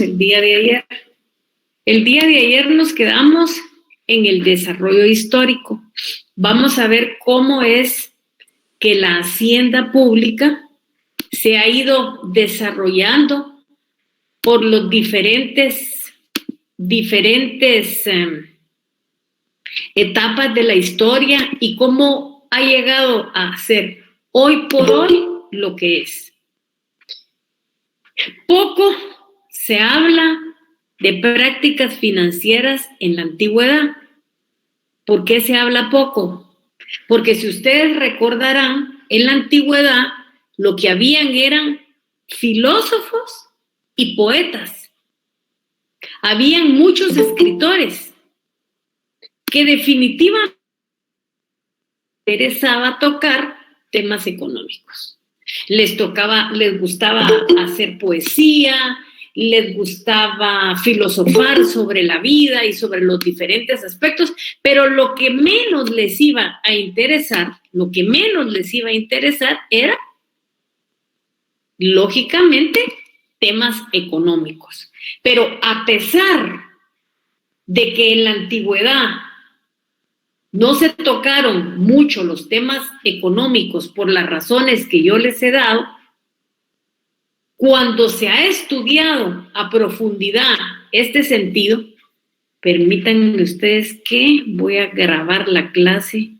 el día de ayer. El día de ayer nos quedamos en el desarrollo histórico. Vamos a ver cómo es que la hacienda pública se ha ido desarrollando por los diferentes etapas de la historia y cómo ha llegado a ser hoy por hoy lo que es. Poco se habla de prácticas financieras en la antigüedad. ¿Por qué se habla poco? Porque si ustedes recordarán, en la antigüedad lo que habían eran filósofos y poetas. Habían muchos escritores que definitivamente interesaba tocar temas económicos. Les gustaba hacer poesía, les gustaba filosofar sobre la vida y sobre los diferentes aspectos, pero lo que menos les iba a interesar era, lógicamente, temas económicos. Pero a pesar de que en la antigüedad no se tocaron mucho los temas económicos por las razones que yo les he dado, cuando se ha estudiado a profundidad este sentido, permítanme ustedes que voy a grabar la clase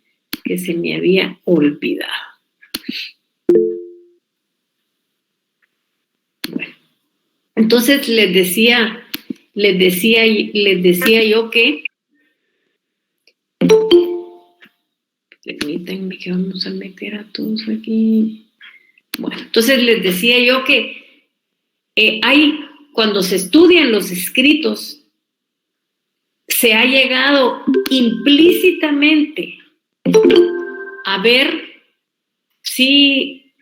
que se me había olvidado. Bueno, entonces les decía yo que permítanme que vamos a meter a todos aquí. Bueno, entonces les decía yo que cuando se estudian los escritos, se ha llegado implícitamente a ver si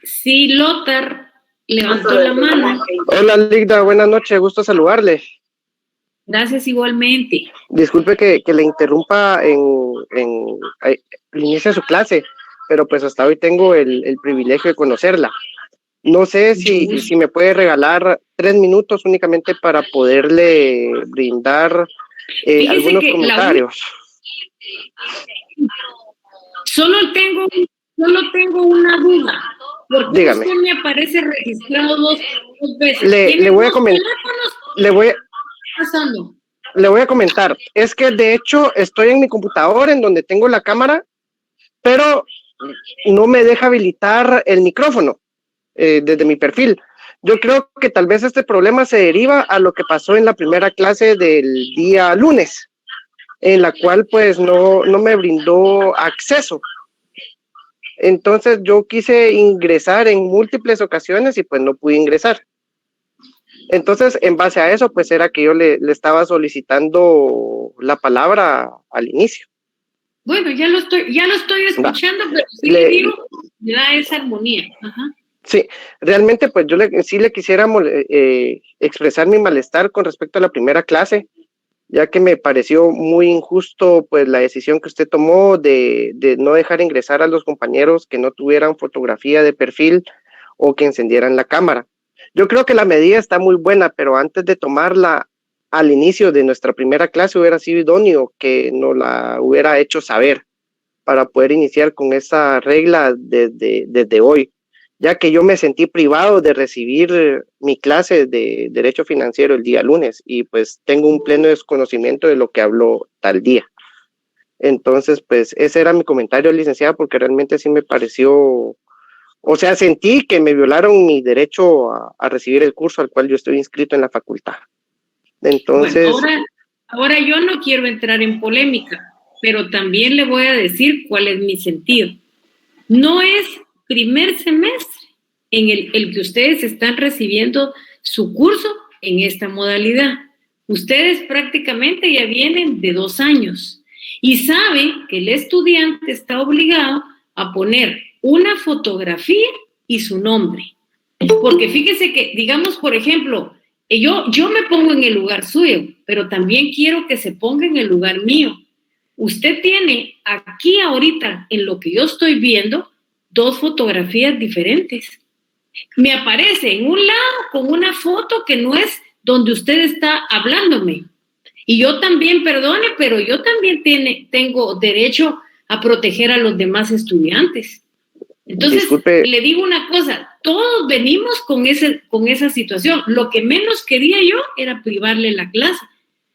Lothar levantó la mano. Hola, Ligda, buenas noches, gusto saludarle. Gracias igualmente. Disculpe que le interrumpa en el inicio de su clase, pero pues hasta hoy tengo el privilegio de conocerla. No sé si me puede regalar 3 minutos únicamente para poderle brindar algunos comentarios. Solo tengo una duda. Porque dígame. Usted me aparece registrado dos veces. Le voy a comentar. Le voy a comentar. Es que de hecho estoy en mi computadora en donde tengo la cámara, pero no me deja habilitar el micrófono desde mi perfil. Yo creo que tal vez este problema se deriva a lo que pasó en la primera clase del día lunes, en la cual pues no me brindó acceso. Entonces yo quise ingresar en múltiples ocasiones y pues no pude ingresar. Entonces, en base a eso, pues era que yo le estaba solicitando la palabra al inicio. Bueno, ya lo estoy escuchando, pero sí le digo, me da esa armonía. Ajá. Sí, realmente pues yo sí le quisiera expresar mi malestar con respecto a la primera clase, ya que me pareció muy injusto pues la decisión que usted tomó de no dejar ingresar a los compañeros que no tuvieran fotografía de perfil o que encendieran la cámara. Yo creo que la medida está muy buena, pero antes de tomarla al inicio de nuestra primera clase hubiera sido idóneo que nos la hubiera hecho saber para poder iniciar con esa regla desde hoy, ya que yo me sentí privado de recibir mi clase de Derecho Financiero el día lunes y pues tengo un pleno desconocimiento de lo que habló tal día. Entonces, pues ese era mi comentario, licenciada, porque realmente sí me pareció... O sea, sentí que me violaron mi derecho a recibir el curso al cual yo estoy inscrito en la facultad. Entonces... Bueno, ahora yo no quiero entrar en polémica, pero también le voy a decir cuál es mi sentido. No es primer semestre en el que ustedes están recibiendo su curso en esta modalidad. Ustedes prácticamente ya vienen de 2 años y saben que el estudiante está obligado a poner una fotografía y su nombre. Porque fíjese que, digamos, por ejemplo, yo me pongo en el lugar suyo, pero también quiero que se ponga en el lugar mío. Usted tiene aquí ahorita, en lo que yo estoy viendo, 2 fotografías diferentes. Me aparece en un lado con una foto que no es donde usted está hablándome. Y yo también, perdone, pero yo también tengo derecho a proteger a los demás estudiantes. Entonces, disculpe, le digo una cosa, todos venimos con esa situación. Lo que menos quería yo era privarle la clase,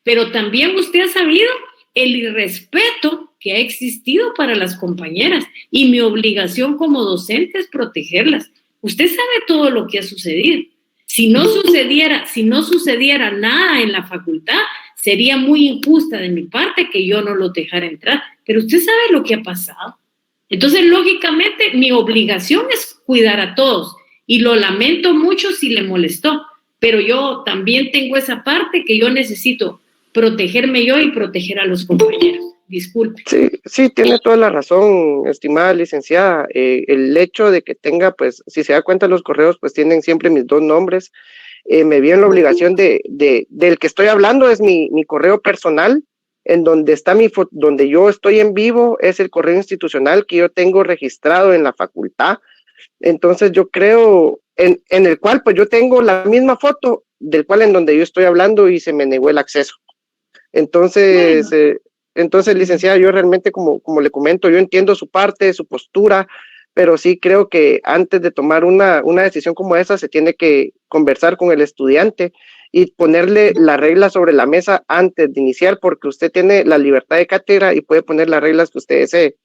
pero también usted ha sabido el irrespeto que ha existido para las compañeras y mi obligación como docente es protegerlas. Usted sabe todo lo que ha sucedido. Si no sucediera nada en la facultad, sería muy injusta de mi parte que yo no lo dejara entrar, pero usted sabe lo que ha pasado. Entonces, lógicamente, mi obligación es cuidar a todos y lo lamento mucho si le molestó, pero yo también tengo esa parte que yo necesito protegerme yo y proteger a los compañeros. Disculpe. Sí, tiene toda la razón, estimada licenciada. El hecho de que tenga, pues, si se da cuenta los correos, pues tienen siempre mis dos nombres. Me vi en la obligación del que estoy hablando, es mi correo personal, en donde está donde yo estoy en vivo, es el correo institucional que yo tengo registrado en la facultad. Entonces yo creo, en el cual pues yo tengo la misma foto del cual en donde yo estoy hablando y se me negó el acceso. Entonces, licenciada, yo realmente, como le comento, yo entiendo su parte, su postura, pero sí creo que antes de tomar una decisión como esa, se tiene que conversar con el estudiante y ponerle la regla sobre la mesa antes de iniciar, porque usted tiene la libertad de cátedra y puede poner las reglas que usted desee,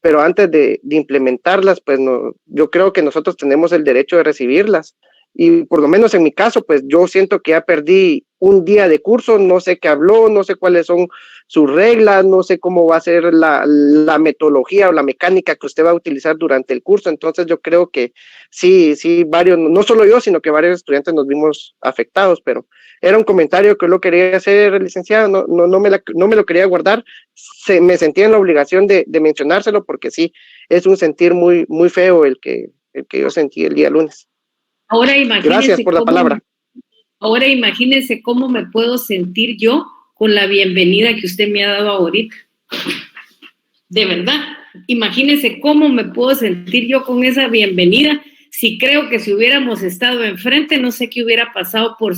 pero antes de implementarlas, pues no, yo creo que nosotros tenemos el derecho de recibirlas. Y por lo menos en mi caso, pues yo siento que ya perdí un día de curso, no sé qué habló, no sé cuáles son sus reglas, no sé cómo va a ser la metodología o la mecánica que usted va a utilizar durante el curso. Entonces yo creo que sí, varios, no solo yo, sino que varios estudiantes nos vimos afectados, pero era un comentario que yo lo quería hacer, licenciado, no me lo quería guardar, me sentía en la obligación de mencionárselo porque sí, es un sentir muy, muy feo el que yo sentí el día lunes. Ahora imagínese. Gracias por la palabra. Ahora imagínese cómo me puedo sentir yo con la bienvenida que usted me ha dado ahorita. De verdad, imagínese cómo me puedo sentir yo con esa bienvenida. Si creo que si hubiéramos estado enfrente, no sé qué hubiera pasado por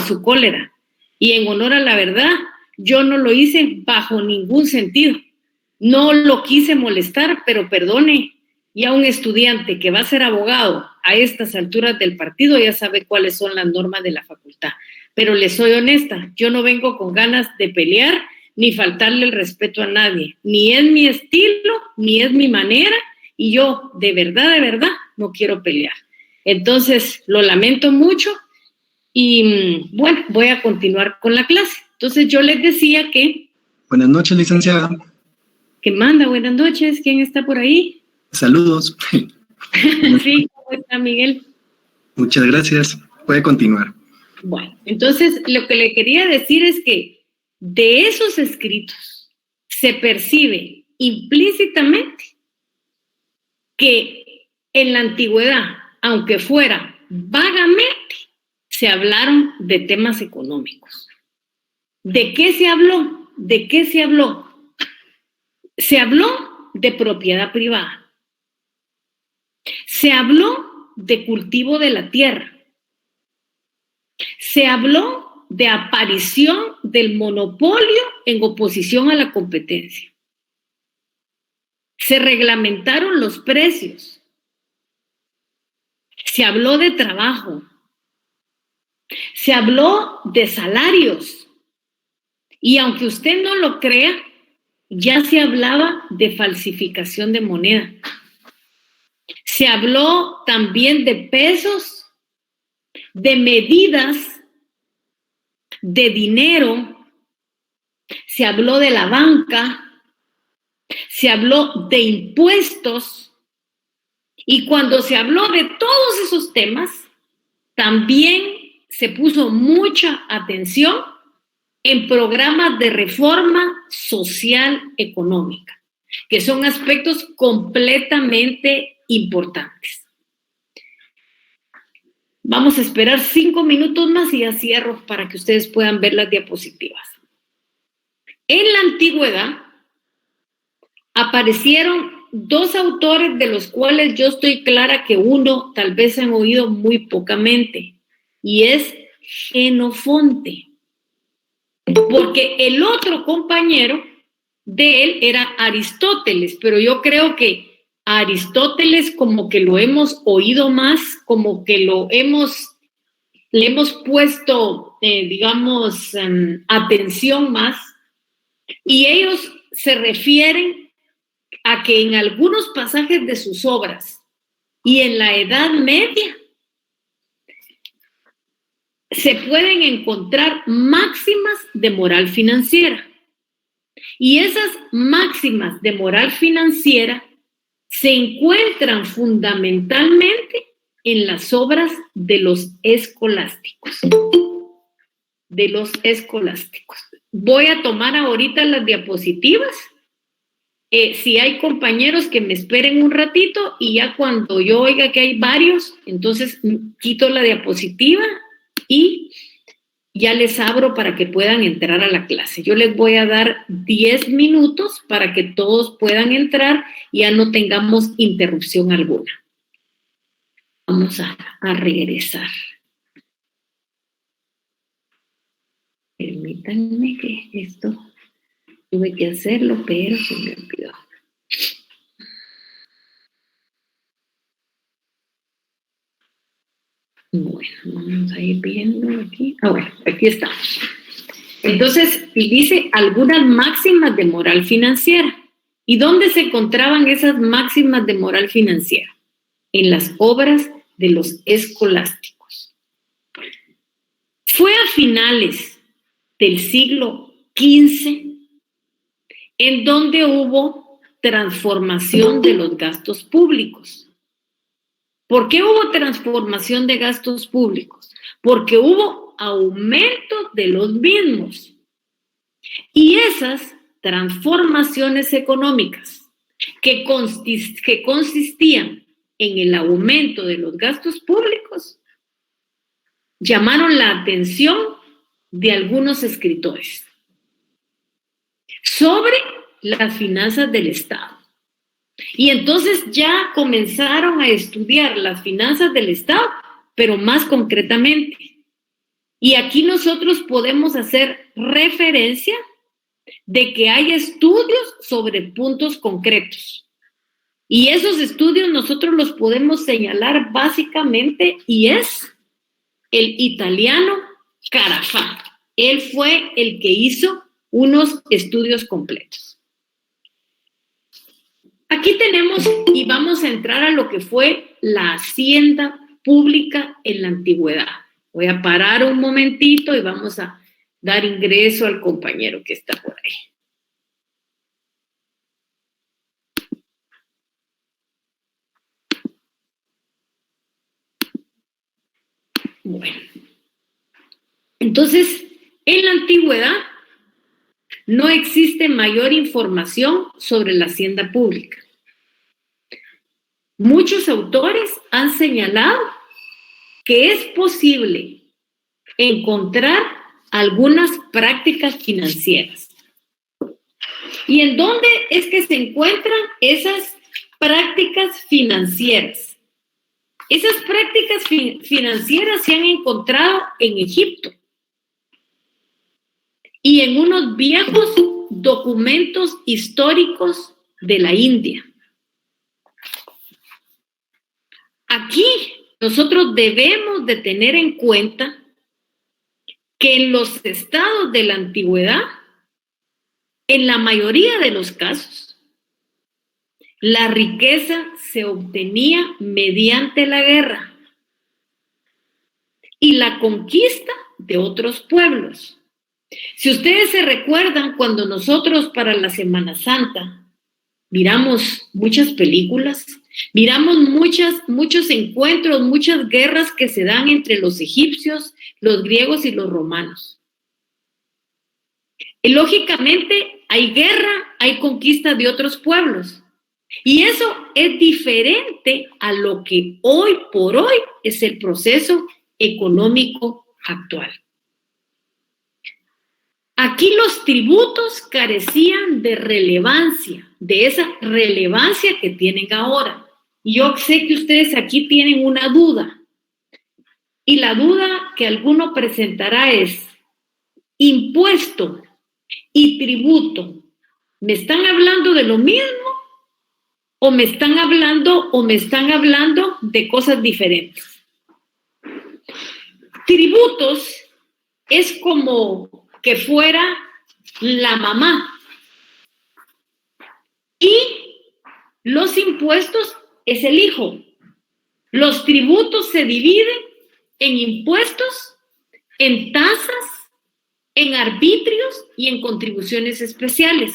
su cólera. Y en honor a la verdad, yo no lo hice bajo ningún sentido. No lo quise molestar, pero perdone. Y a un estudiante que va a ser abogado a estas alturas del partido ya sabe cuáles son las normas de la facultad. Pero le soy honesta, yo no vengo con ganas de pelear ni faltarle el respeto a nadie. Ni es mi estilo, ni es mi manera, y yo de verdad, no quiero pelear. Entonces, lo lamento mucho y bueno, voy a continuar con la clase. Entonces, yo les decía que... Buenas noches, licenciada. ¿Qué manda? Buenas noches. ¿Quién está por ahí? Saludos. Sí, ¿cómo está, Miguel? Muchas gracias. Puede continuar. Bueno, entonces lo que le quería decir es que de esos escritos se percibe implícitamente que en la antigüedad, aunque fuera vagamente, se hablaron de temas económicos. ¿De qué se habló? ¿De qué se habló? Se habló de propiedad privada. Se habló de cultivo de la tierra. Se habló de aparición del monopolio en oposición a la competencia. Se reglamentaron los precios. Se habló de trabajo. Se habló de salarios. Y aunque usted no lo crea, ya se hablaba de falsificación de moneda. Se habló también de pesos, de medidas, de dinero. Se habló de la banca. Se habló de impuestos. Y cuando se habló de todos esos temas, también se puso mucha atención en programas de reforma social económica, que son aspectos completamente importantes. Vamos a esperar 5 minutos más y ya cierro para que ustedes puedan ver las diapositivas. En la antigüedad aparecieron 2 autores de los cuales yo estoy clara que uno tal vez han oído muy pocamente, y es Xenofonte, porque el otro compañero de él era Aristóteles, pero yo creo que a Aristóteles como que lo hemos oído más, como que le hemos puesto, atención más, y ellos se refieren a que en algunos pasajes de sus obras y en la Edad Media se pueden encontrar máximas de moral financiera. Y esas máximas de moral financiera se encuentran fundamentalmente en las obras de los escolásticos. Voy a tomar ahorita las diapositivas. Si hay compañeros que me esperen un ratito y ya cuando yo oiga que hay varios, entonces quito la diapositiva y ya les abro para que puedan entrar a la clase. Yo les voy a dar 10 minutos para que todos puedan entrar y ya no tengamos interrupción alguna. Vamos a regresar. Permítanme que esto tuve que hacerlo, pero se me olvidó. Bueno, vamos a ir viendo aquí. Bueno, aquí estamos. Entonces, dice algunas máximas de moral financiera. ¿Y dónde se encontraban esas máximas de moral financiera? En las obras de los escolásticos. Fue a finales del siglo XV en donde hubo transformación de los gastos públicos. ¿Por qué hubo transformación de gastos públicos? Porque hubo aumento de los mismos. Y esas transformaciones económicas que consistían en el aumento de los gastos públicos llamaron la atención de algunos escritores sobre las finanzas del Estado. Y entonces ya comenzaron a estudiar las finanzas del Estado, pero más concretamente. Y aquí nosotros podemos hacer referencia de que hay estudios sobre puntos concretos. Y esos estudios nosotros los podemos señalar básicamente y es el italiano Carafà. Él fue el que hizo unos estudios completos. Aquí tenemos y vamos a entrar a lo que fue la hacienda pública en la antigüedad. Voy a parar un momentito y vamos a dar ingreso al compañero que está por ahí. Bueno, entonces, en la antigüedad no existe mayor información sobre la hacienda pública. Muchos autores han señalado que es posible encontrar algunas prácticas financieras. ¿Y en dónde es que se encuentran esas prácticas financieras? Esas prácticas financieras se han encontrado en Egipto y en unos viejos documentos históricos de la India. Aquí nosotros debemos de tener en cuenta que en los estados de la antigüedad, en la mayoría de los casos, la riqueza se obtenía mediante la guerra y la conquista de otros pueblos. Si ustedes se recuerdan, cuando nosotros para la Semana Santa miramos muchas películas, miramos muchos encuentros, muchas guerras que se dan entre los egipcios, los griegos y los romanos. Y lógicamente hay guerra, hay conquista de otros pueblos. Y eso es diferente a lo que hoy por hoy es el proceso económico actual. Aquí los tributos carecían de relevancia, de esa relevancia que tienen ahora. Yo sé que ustedes aquí tienen una duda. Y la duda que alguno presentará es, impuesto y tributo, ¿me están hablando de lo mismo o me están hablando de cosas diferentes? Tributos es como que fuera la mamá y los impuestos es el hijo. Los tributos se dividen en impuestos, en tasas, en arbitrios y en contribuciones especiales.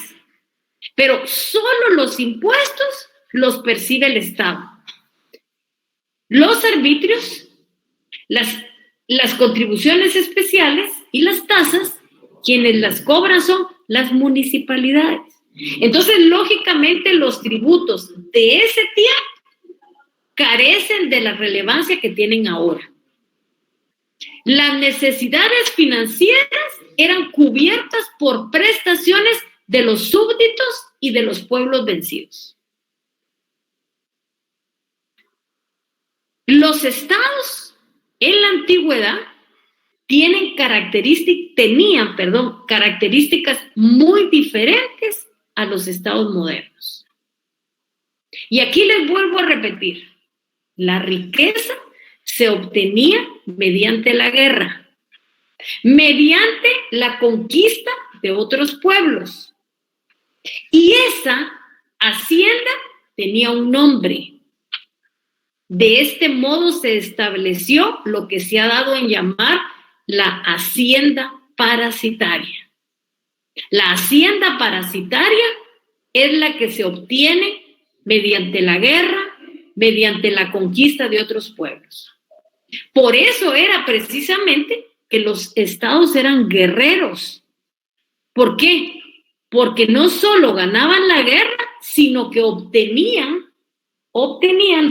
Pero solo los impuestos los percibe el Estado. Los arbitrios, las contribuciones especiales y las tasas, quienes las cobran son las municipalidades. Entonces, lógicamente, los tributos de ese tiempo carecen de la relevancia que tienen ahora. Las necesidades financieras eran cubiertas por prestaciones de los súbditos y de los pueblos vencidos. Los estados en la antigüedad tenían características muy diferentes a los estados modernos. Y aquí les vuelvo a repetir, la riqueza se obtenía mediante la guerra, mediante la conquista de otros pueblos. Y esa hacienda tenía un nombre. De este modo se estableció lo que se ha dado en llamar la hacienda parasitaria. La hacienda parasitaria es la que se obtiene mediante la guerra, mediante la conquista de otros pueblos. Por eso era precisamente que los estados eran guerreros. ¿Por qué? Porque no solo ganaban la guerra, sino que obtenían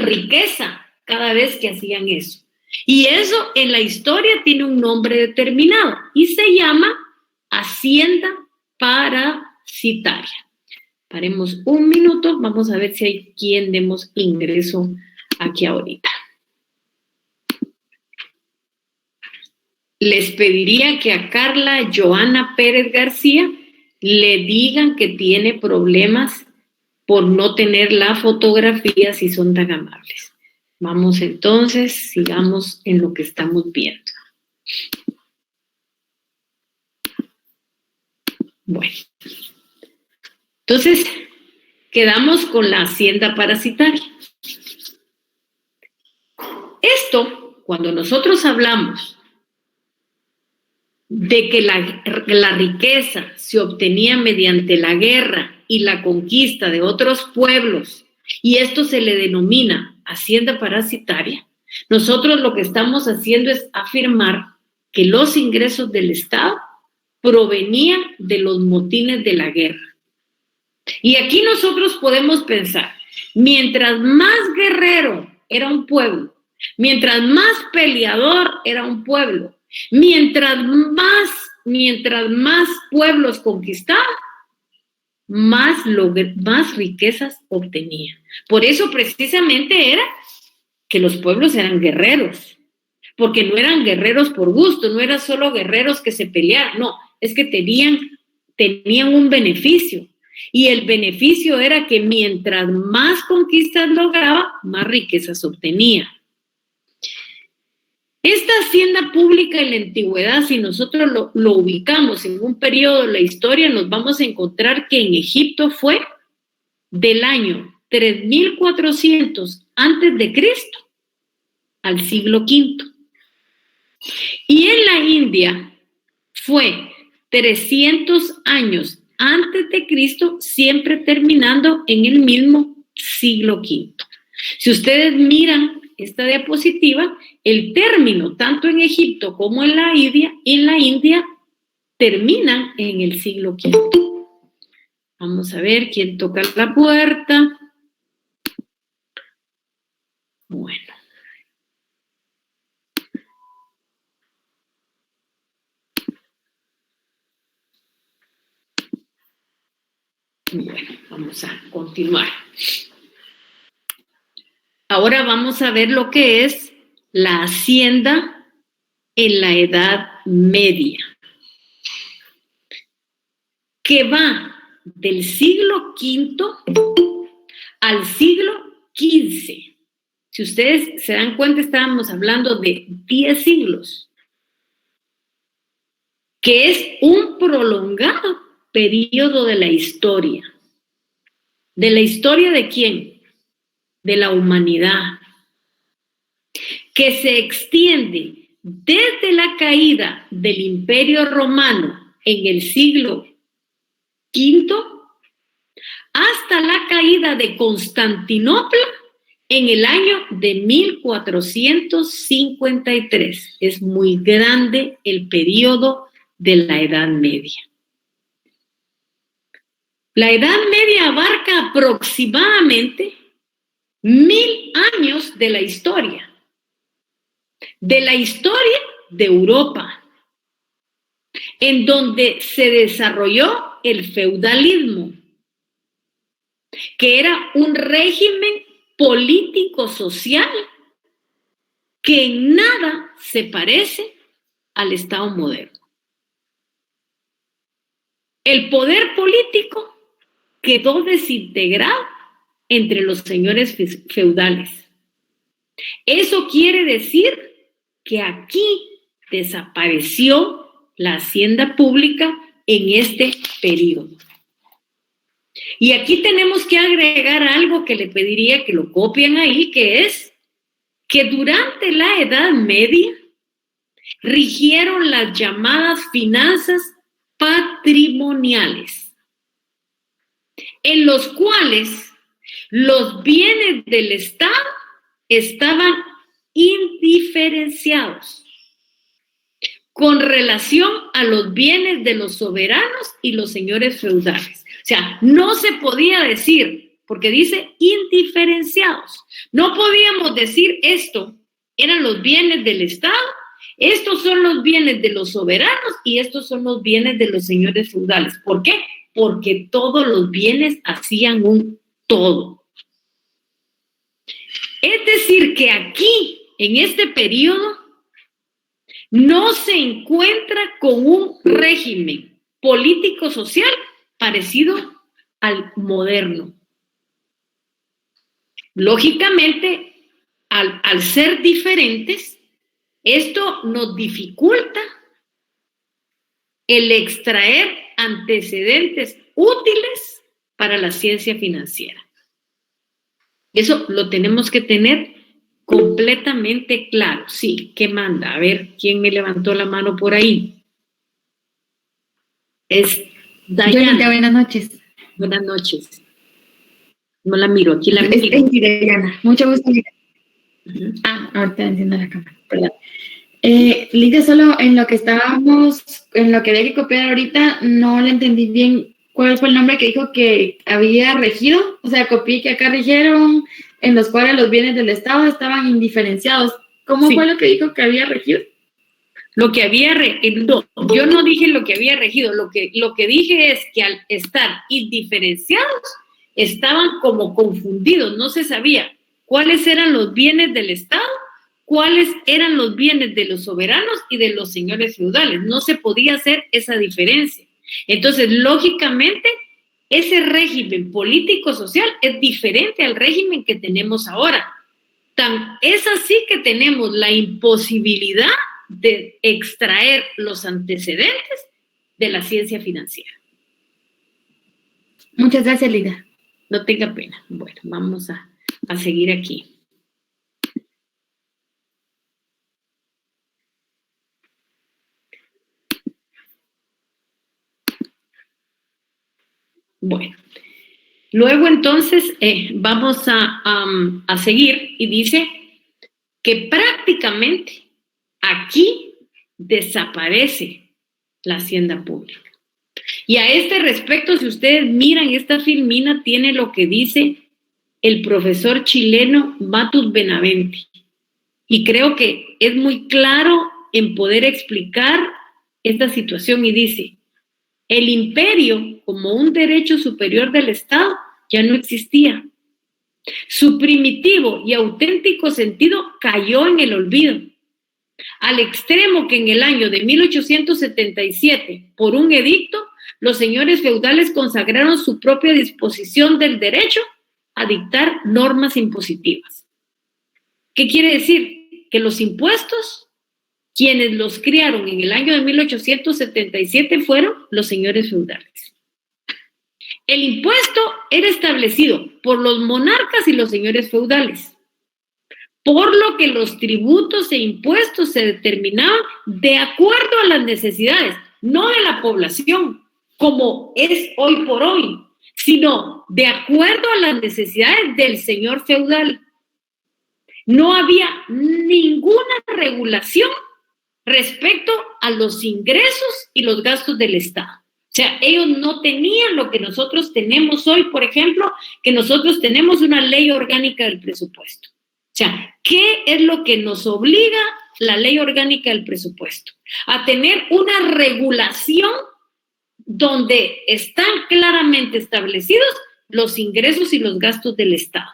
riqueza cada vez que hacían eso. Y eso en la historia tiene un nombre determinado y se llama hacienda parasitaria. Paremos un minuto, vamos a ver si hay quien demos ingreso aquí ahorita. Les pediría que a Carla Joana Pérez García le digan que tiene problemas por no tener la fotografía, si son tan amables. Vamos entonces, sigamos en lo que estamos viendo. Bueno, entonces quedamos con la hacienda parasitaria. Esto, cuando nosotros hablamos de que la riqueza se obtenía mediante la guerra y la conquista de otros pueblos, y esto se le denomina hacienda parasitaria, nosotros lo que estamos haciendo es afirmar que los ingresos del Estado provenían de los motines de la guerra. Y aquí nosotros podemos pensar, mientras más guerrero era un pueblo, mientras más peleador era un pueblo, mientras más pueblos conquistaba, más riquezas obtenía. Por eso precisamente era que los pueblos eran guerreros, porque no eran guerreros por gusto, no eran solo guerreros que se peleaban, no, es que tenían un beneficio. Y el beneficio era que mientras más conquistas lograba, más riquezas obtenía. Esta hacienda pública en la antigüedad, si nosotros lo ubicamos en un periodo de la historia, nos vamos a encontrar que en Egipto fue del año 3400 antes de Cristo al siglo V. Y en la India fue 300 años antes de Cristo, siempre terminando en el mismo siglo V. Si ustedes miran esta diapositiva, el término, tanto en Egipto como en la India terminan en el siglo V. Vamos a ver quién toca la puerta. Bueno. Bueno, vamos a continuar. Ahora vamos a ver lo que es la hacienda en la Edad Media, que va del siglo V al siglo XV. Si ustedes se dan cuenta, estábamos hablando de 10 siglos, que es un prolongado periodo de la historia. ¿De la historia de quién? De la humanidad, que se extiende desde la caída del Imperio Romano en el siglo V hasta la caída de Constantinopla en el año de 1453. Es muy grande el periodo de la Edad Media. La Edad Media abarca aproximadamente 1000 años de la historia de Europa, en donde se desarrolló el feudalismo, que era un régimen político-social que en nada se parece al Estado moderno. El poder político quedó desintegrado entre los señores feudales. Eso quiere decir que aquí desapareció la hacienda pública en este periodo. Y aquí tenemos que agregar algo que le pediría que lo copien ahí, que es que durante la Edad Media rigieron las llamadas finanzas patrimoniales, en los cuales los bienes del Estado estaban indiferenciados con relación a los bienes de los soberanos y los señores feudales. O sea, no se podía decir, porque dice indiferenciados, no podíamos decir esto eran los bienes del Estado, estos son los bienes de los soberanos y estos son los bienes de los señores feudales. ¿Por qué? Porque todos los bienes hacían un todo. Es decir, que aquí, en este periodo, no se encuentra con un régimen político-social parecido al moderno. Lógicamente, al ser diferentes, esto nos dificulta el extraer antecedentes útiles para la ciencia financiera. Eso lo tenemos que tener completamente claro. Sí, ¿qué manda? A ver, ¿quién me levantó la mano por ahí? Es Dayana. Buenas noches. Buenas noches. No la miro, aquí la miro. Es Dayana. Mucho gusto. Uh-huh. Ahorita enciendo la cámara, perdón. Lidia, solo en lo que había que copiar ahorita, no le entendí bien cuál fue el nombre que dijo que había regido. O sea, copié que acá rigieron, en los cuales los bienes del Estado estaban indiferenciados. ¿Cómo fue lo que dijo que había regido? Lo que había regido, yo no dije lo que había regido, lo que dije es que al estar indiferenciados, estaban como confundidos, no se sabía cuáles eran los bienes del Estado, cuáles eran los bienes de los soberanos y de los señores feudales. No se podía hacer esa diferencia. Entonces, lógicamente, ese régimen político-social es diferente al régimen que tenemos ahora. Es así que tenemos la imposibilidad de extraer los antecedentes de la ciencia financiera. Muchas gracias, Lidia. No tenga pena. Bueno, vamos a seguir aquí. Bueno, luego entonces vamos a seguir y dice que prácticamente aquí desaparece la hacienda pública. Y a este respecto, si ustedes miran, esta filmina tiene lo que dice el profesor chileno Matus Benavente. Y creo que es muy claro en poder explicar esta situación y dice: el imperio, como un derecho superior del Estado, ya no existía. Su primitivo y auténtico sentido cayó en el olvido. al extremo que en el año de 1877, por un edicto, los señores feudales consagraron su propia disposición del derecho a dictar normas impositivas. ¿Qué quiere decir? Que los impuestos, quienes los crearon en el año de 1877 fueron los señores feudales. El impuesto era establecido por los monarcas y los señores feudales, por lo que los tributos e impuestos se determinaban de acuerdo a las necesidades, no de la población, como es hoy por hoy, sino de acuerdo a las necesidades del señor feudal. No había ninguna regulación respecto a los ingresos y los gastos del Estado. O sea, ellos no tenían lo que nosotros tenemos hoy, por ejemplo, que nosotros tenemos una ley orgánica del presupuesto. O sea, ¿qué es lo que nos obliga la ley orgánica del presupuesto? A tener una regulación donde están claramente establecidos los ingresos y los gastos del Estado.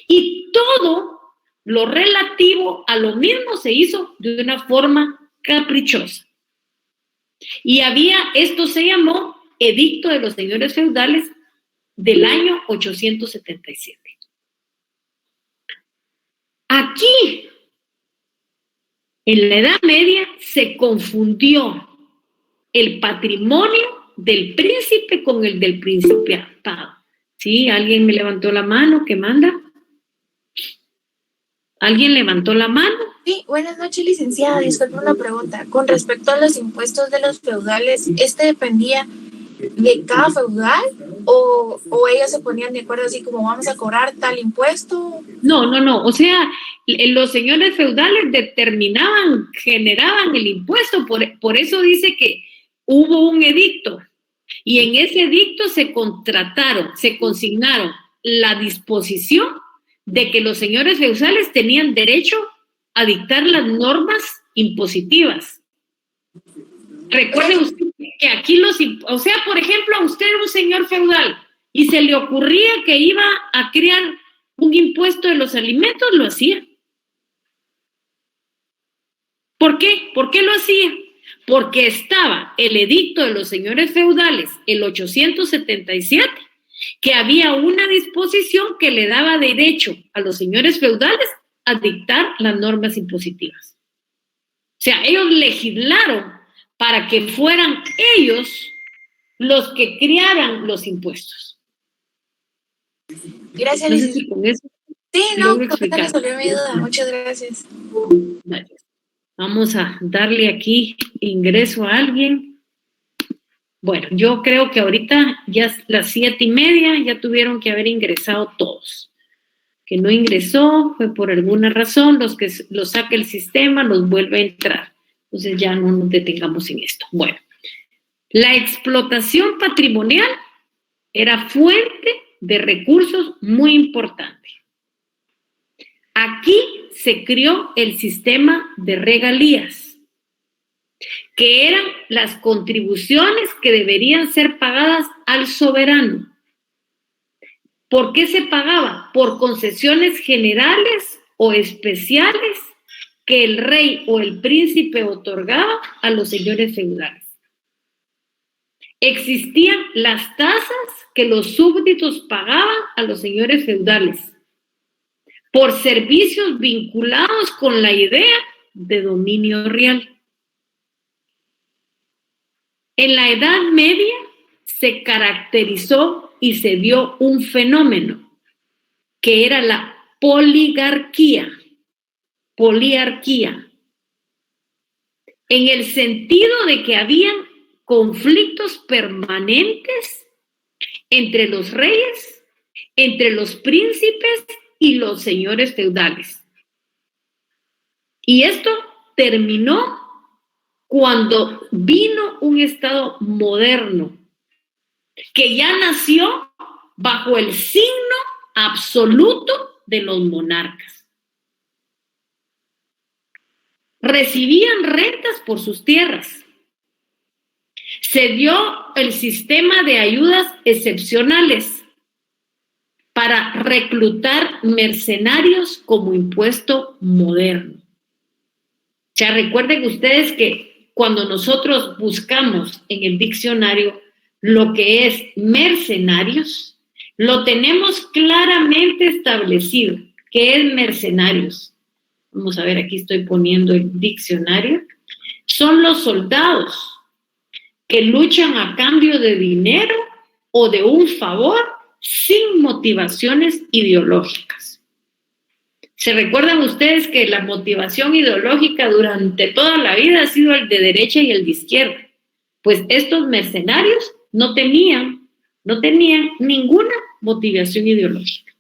Y todo lo relativo a lo mismo se hizo de una forma caprichosa. Y esto se llamó Edicto de los Señores Feudales del año 877. Aquí, en la Edad Media, se confundió el patrimonio del príncipe con el del principado. ¿Sí? ¿Alguien me levantó la mano? ¿Qué manda? ¿Alguien levantó la mano? Sí, buenas noches, licenciada. Disculpe una pregunta. Con respecto a los impuestos de los feudales, ¿dependía de cada feudal o ellos se ponían de acuerdo así como vamos a cobrar tal impuesto? No. O sea, los señores feudales generaban el impuesto. Por eso dice que hubo un edicto. Y en ese edicto se consignaron la disposición de que los señores feudales tenían derecho a dictar las normas impositivas. Recuerde usted que aquí o sea, por ejemplo, a usted un señor feudal y se le ocurría que iba a crear un impuesto de los alimentos, lo hacía. ¿Por qué? ¿Por qué lo hacía? Porque estaba el edicto de los señores feudales, el 877, que había una disposición que le daba derecho a los señores feudales a dictar las normas impositivas. O sea, ellos legislaron para que fueran ellos los que crearan los impuestos. Gracias, No sé si con eso sí, no, explicar. resolvió mi duda. Muchas gracias. Gracias. Vamos a darle aquí ingreso a alguien. Bueno, yo creo que ahorita ya es las 7:30, ya tuvieron que haber ingresado todos. Que no ingresó fue por alguna razón, los que los saque el sistema los vuelve a entrar. Entonces ya no nos detengamos en esto. Bueno, la explotación patrimonial era fuente de recursos muy importante. Aquí se creó el sistema de regalías, que eran las contribuciones que deberían ser pagadas al soberano. ¿Por qué se pagaba? Por concesiones generales o especiales que el rey o el príncipe otorgaba a los señores feudales. Existían las tasas que los súbditos pagaban a los señores feudales por servicios vinculados con la idea de dominio real. En la Edad Media se caracterizó y se dio un fenómeno que era la poliarquía, en el sentido de que habían conflictos permanentes entre los reyes, entre los príncipes y los señores feudales. Y esto terminó cuando vino un Estado moderno que ya nació bajo el signo absoluto de los monarcas. Recibían rentas por sus tierras. Se dio el sistema de ayudas excepcionales para reclutar mercenarios como impuesto moderno. O sea, recuerden ustedes que cuando nosotros buscamos en el diccionario lo que es mercenarios, lo tenemos claramente establecido. ¿Qué es mercenarios? Vamos a ver, aquí estoy poniendo el diccionario. Son los soldados que luchan a cambio de dinero o de un favor sin motivaciones ideológicas. ¿Se recuerdan ustedes que la motivación ideológica durante toda la vida ha sido el de derecha y el de izquierda? Pues estos mercenarios no tenían ninguna motivación ideológica.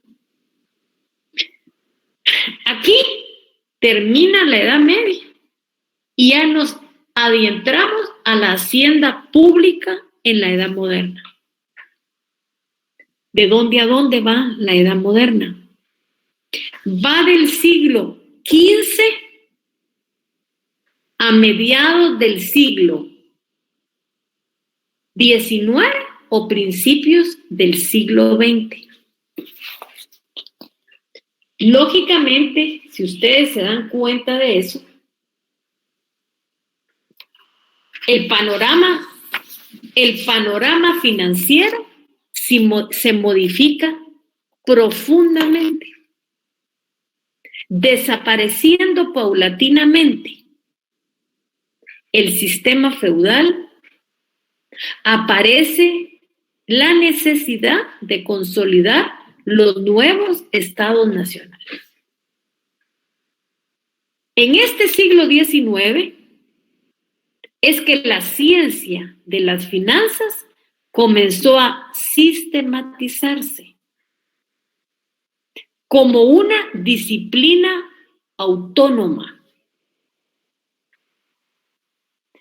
Aquí termina la Edad Media y ya nos adentramos a la hacienda pública en la Edad Moderna. ¿De dónde a dónde va la Edad Moderna? Va del siglo XV a mediados del siglo XIX o principios del siglo XX. Lógicamente, si ustedes se dan cuenta de eso, el panorama financiero se modifica profundamente, desapareciendo paulatinamente el sistema feudal. Aparece la necesidad de consolidar los nuevos estados nacionales. En este siglo XIX es que la ciencia de las finanzas comenzó a sistematizarse como una disciplina autónoma.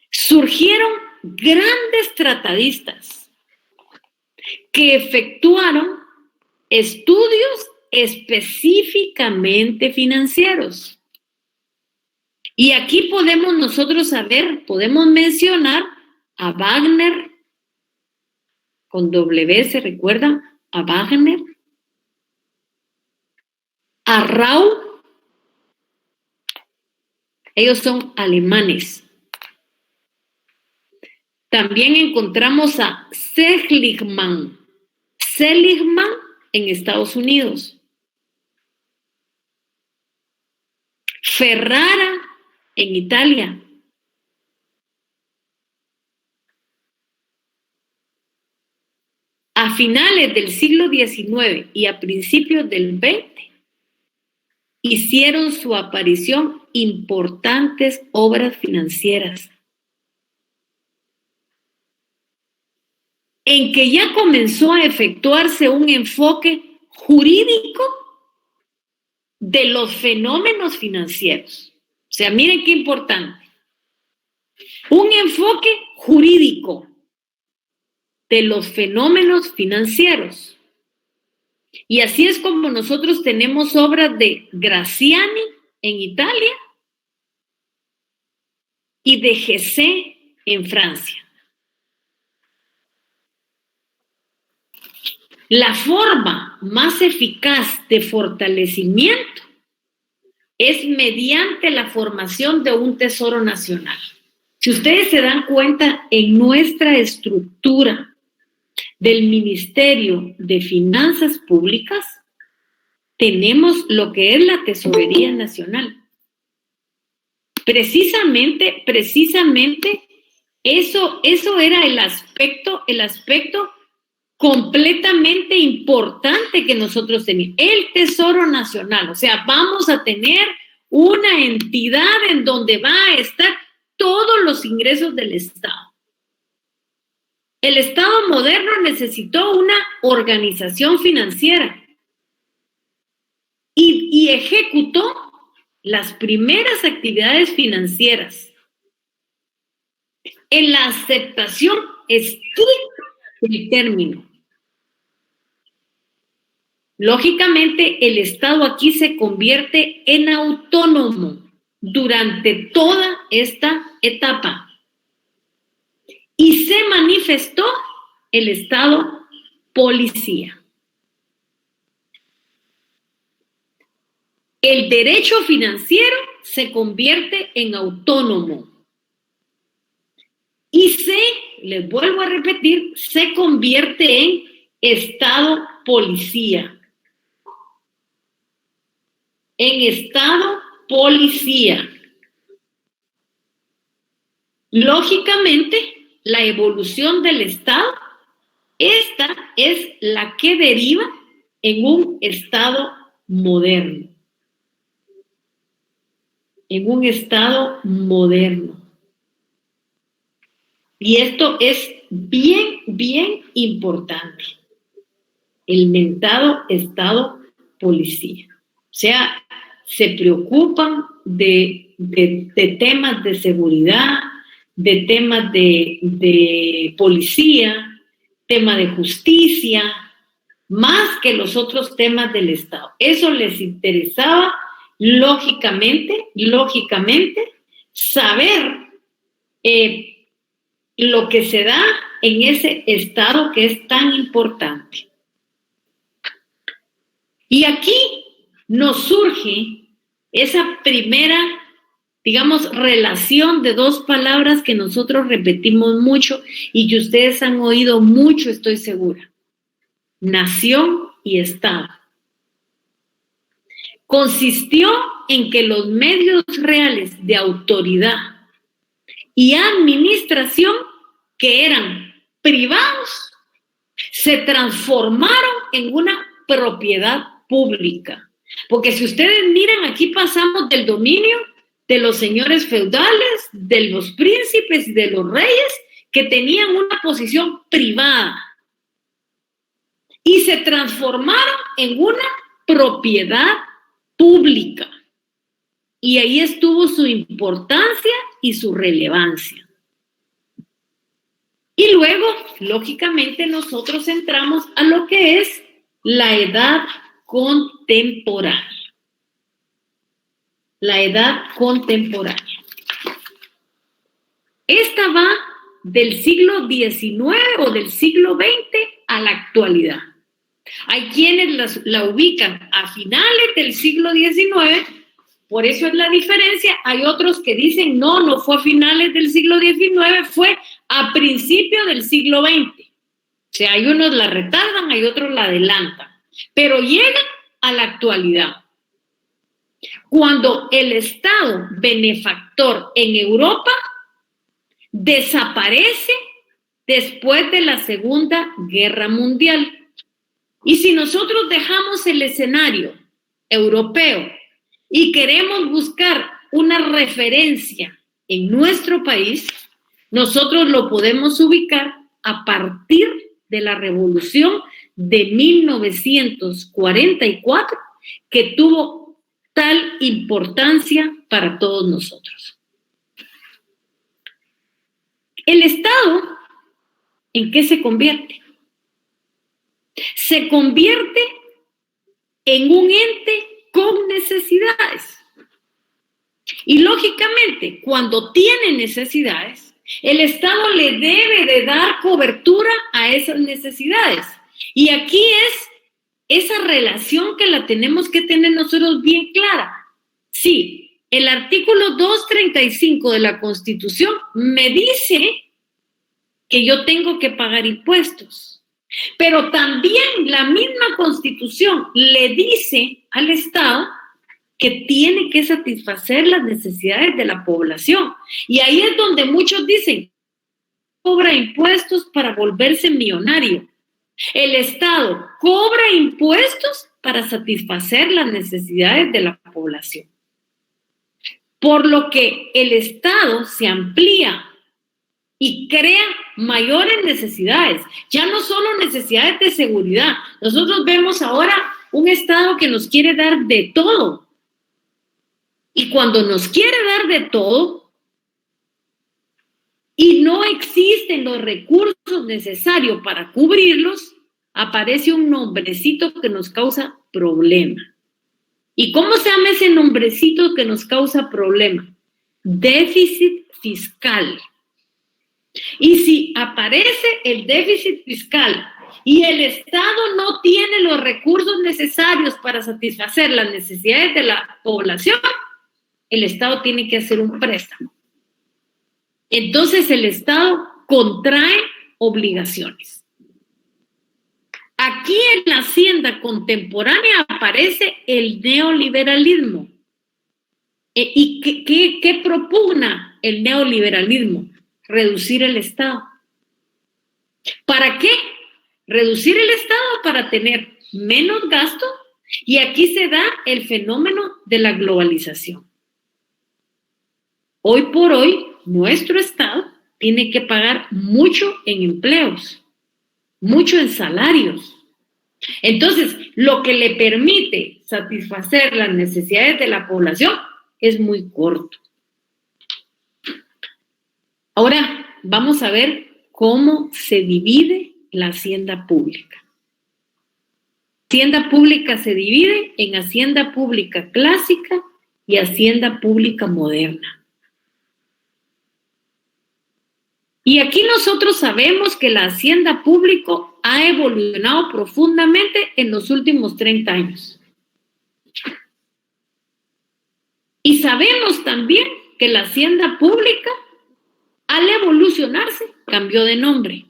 Surgieron grandes tratadistas que efectuaron estudios específicamente financieros. Y aquí podemos nosotros podemos mencionar a Wagner, con W, ¿se recuerdan? A Wagner, a Rau, ellos son alemanes. También encontramos a Seligman en Estados Unidos. Ferrara en Italia. A finales del siglo XIX y a principios del XX hicieron su aparición importantes obras financieras en que ya comenzó a efectuarse un enfoque jurídico de los fenómenos financieros. O sea, miren qué importante. Un enfoque jurídico de los fenómenos financieros. Y así es como nosotros tenemos obras de Graziani en Italia y de Gessé en Francia. La forma más eficaz de fortalecimiento es mediante la formación de un tesoro nacional. Si ustedes se dan cuenta, en nuestra estructura del Ministerio de Finanzas Públicas, tenemos lo que es la Tesorería Nacional. Precisamente, eso era el aspecto completamente importante que nosotros teníamos, el Tesoro Nacional. O sea, vamos a tener una entidad en donde va a estar todos los ingresos del Estado. El Estado moderno necesitó una organización financiera y ejecutó las primeras actividades financieras en la aceptación estricta del término. Lógicamente, el Estado aquí se convierte en autónomo durante toda esta etapa y se manifestó el Estado policía. El derecho financiero se convierte en autónomo. Y C, les vuelvo a repetir, se convierte en Estado policía. En Estado policía. Lógicamente, la evolución del Estado, esta es la que deriva en un Estado moderno. En un Estado moderno. Y esto es bien, bien importante. El mentado Estado policía. O sea, se preocupan de temas de seguridad, de temas de policía, tema de justicia, más que los otros temas del Estado. Eso les interesaba, lógicamente, saber lo que se da en ese Estado que es tan importante. Y aquí nos surge esa primera, digamos, relación de dos palabras que nosotros repetimos mucho y que ustedes han oído mucho, estoy segura. Nación y Estado. Consistió en que los medios reales de autoridad y administración, que eran privados, se transformaron en una propiedad pública. Porque si ustedes miran, aquí pasamos del dominio de los señores feudales, de los príncipes y de los reyes, que tenían una posición privada, y se transformaron en una propiedad pública. Y ahí estuvo su importancia y su relevancia. Y luego, lógicamente, nosotros entramos a lo que es la edad contemporánea. La edad contemporánea. Esta va del siglo XIX o del siglo XX a la actualidad. Hay quienes la ubican a finales del siglo XIX, por eso es la diferencia. Hay otros que dicen, no fue a finales del siglo XIX, fue a principios del siglo XX. O sea, hay unos la retardan, hay otros la adelantan, pero llegan a la actualidad. Cuando el Estado benefactor en Europa desaparece después de la Segunda Guerra Mundial. Y si nosotros dejamos el escenario europeo y queremos buscar una referencia en nuestro país, nosotros lo podemos ubicar a partir de la Revolución de 1944, que tuvo tal importancia para todos nosotros. ¿El Estado en qué se convierte? Se convierte en un ente con necesidades. Y lógicamente, cuando tiene necesidades, el Estado le debe de dar cobertura a esas necesidades. Y aquí es esa relación que la tenemos que tener nosotros bien clara. Sí, el artículo 235 de la Constitución me dice que yo tengo que pagar impuestos, pero también la misma Constitución le dice al Estado que tiene que satisfacer las necesidades de la población. Y ahí es donde muchos dicen, cobra impuestos para volverse millonario. El Estado cobra impuestos para satisfacer las necesidades de la población. Por lo que el Estado se amplía y crea mayores necesidades, ya no solo necesidades de seguridad. Nosotros vemos ahora un Estado que nos quiere dar de todo. Y cuando nos quiere dar de todo y no existen los recursos necesarios para cubrirlos, aparece un nombrecito que nos causa problema. ¿Y cómo se llama ese nombrecito que nos causa problema? Déficit fiscal. Y si aparece el déficit fiscal y el Estado no tiene los recursos necesarios para satisfacer las necesidades de la población, el Estado tiene que hacer un préstamo. Entonces el Estado contrae obligaciones. Aquí en la hacienda contemporánea aparece el neoliberalismo. ¿Y qué propugna el neoliberalismo? Reducir el Estado. ¿Para qué? Reducir el Estado para tener menos gasto, y aquí se da el fenómeno de la globalización. Hoy por hoy, nuestro Estado tiene que pagar mucho en empleos, mucho en salarios. Entonces, lo que le permite satisfacer las necesidades de la población es muy corto. Ahora, vamos a ver cómo se divide la hacienda pública. Hacienda pública se divide en hacienda pública clásica y hacienda pública moderna. Y aquí nosotros sabemos que la hacienda pública ha evolucionado profundamente en los últimos 30 años. Y sabemos también que la hacienda pública, al evolucionarse, cambió de nombre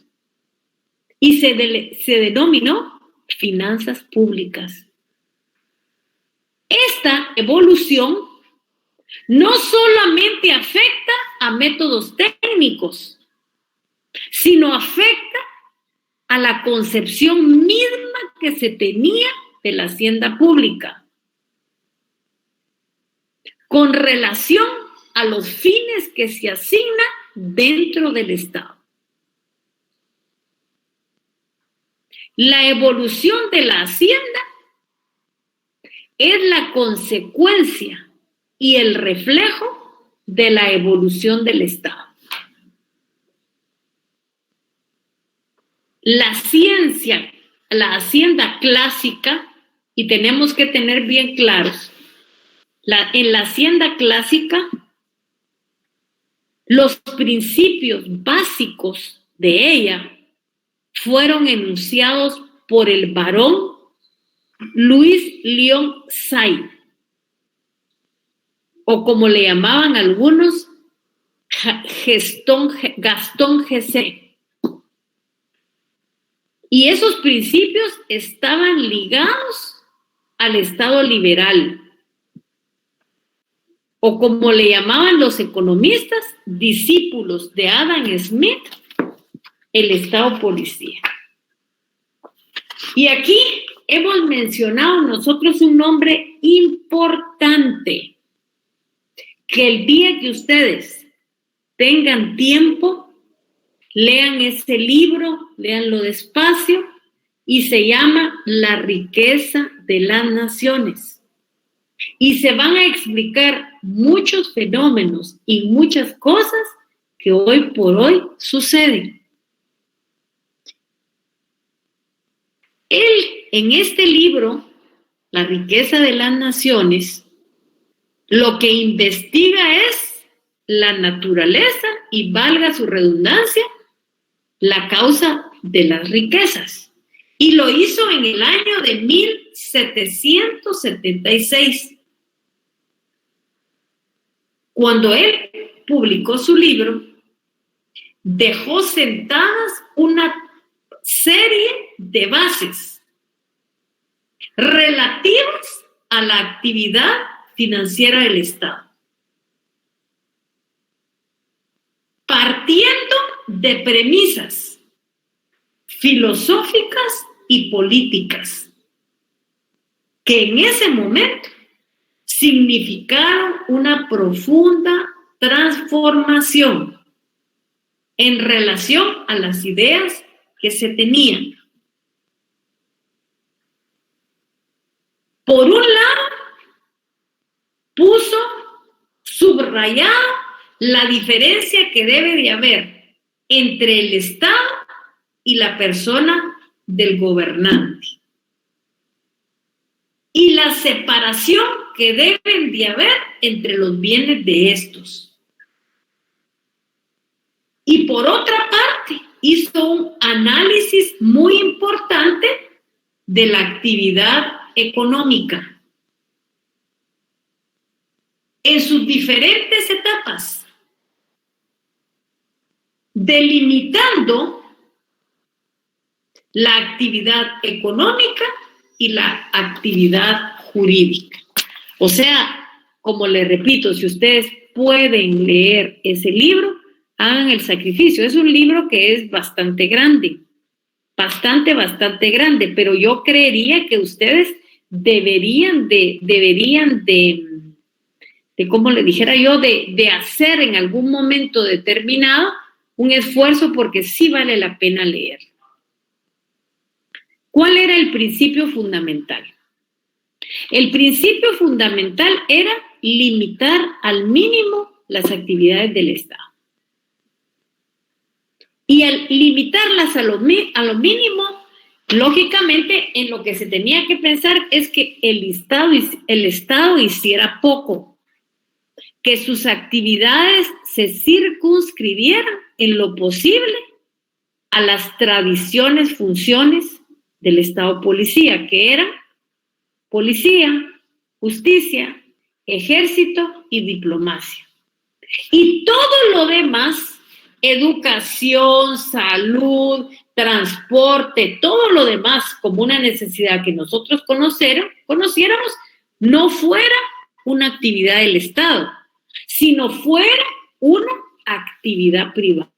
y se denominó finanzas públicas. Esta evolución no solamente afecta a métodos técnicos, sino afecta a la concepción misma que se tenía de la hacienda pública con relación a los fines que se asignan dentro del Estado. La evolución de la hacienda es la consecuencia y el reflejo de la evolución del Estado. La ciencia, la hacienda clásica, y tenemos que tener bien claros, en la hacienda clásica, los principios básicos de ella fueron enunciados por el barón Louis Lyon Say, o como le llamaban algunos, Gastón Gessé. Y esos principios estaban ligados al Estado liberal, o como le llamaban los economistas, discípulos de Adam Smith, el Estado policía. Y aquí hemos mencionado nosotros un nombre importante, que el día que ustedes tengan tiempo, lean ese libro, léanlo despacio, y se llama La riqueza de las naciones. Y se van a explicar muchos fenómenos y muchas cosas que hoy por hoy suceden. Él, en este libro, La riqueza de las naciones, lo que investiga es la naturaleza y, valga su redundancia, la causa de las riquezas. Y lo hizo en el año de 1776. Cuando él publicó su libro, dejó sentadas una serie de bases relativas a la actividad financiera del Estado, partiendo de premisas filosóficas y políticas que en ese momento significaron una profunda transformación en relación a las ideas que se tenían. Por un lado, puso subrayada la diferencia que debe de haber entre el Estado y la persona del gobernante, y la separación que deben de haber entre los bienes de estos. Y por otra parte, hizo un análisis muy importante de la actividad económica. en sus diferentes etapas, delimitando la actividad económica y la actividad jurídica. O sea, como les repito, si ustedes pueden leer ese libro, hagan el sacrificio. Es un libro que es bastante grande, bastante grande, pero yo creería que ustedes deberían de como le dijera yo, de hacer en algún momento determinado un esfuerzo, porque sí vale la pena leer. ¿Cuál era el principio fundamental? El principio fundamental era limitar al mínimo las actividades del Estado. Y al limitarlas a lo mínimo, lógicamente, en lo que se tenía que pensar es que el Estado hiciera poco, que sus actividades se circunscribieran en lo posible a las tradiciones, funciones del Estado policía, que eran policía, justicia, ejército y diplomacia. Y todo lo demás, educación, salud, transporte, todo lo demás como una necesidad que nosotros conociéramos, no fuera una actividad del Estado, sino fuera una actividad privada.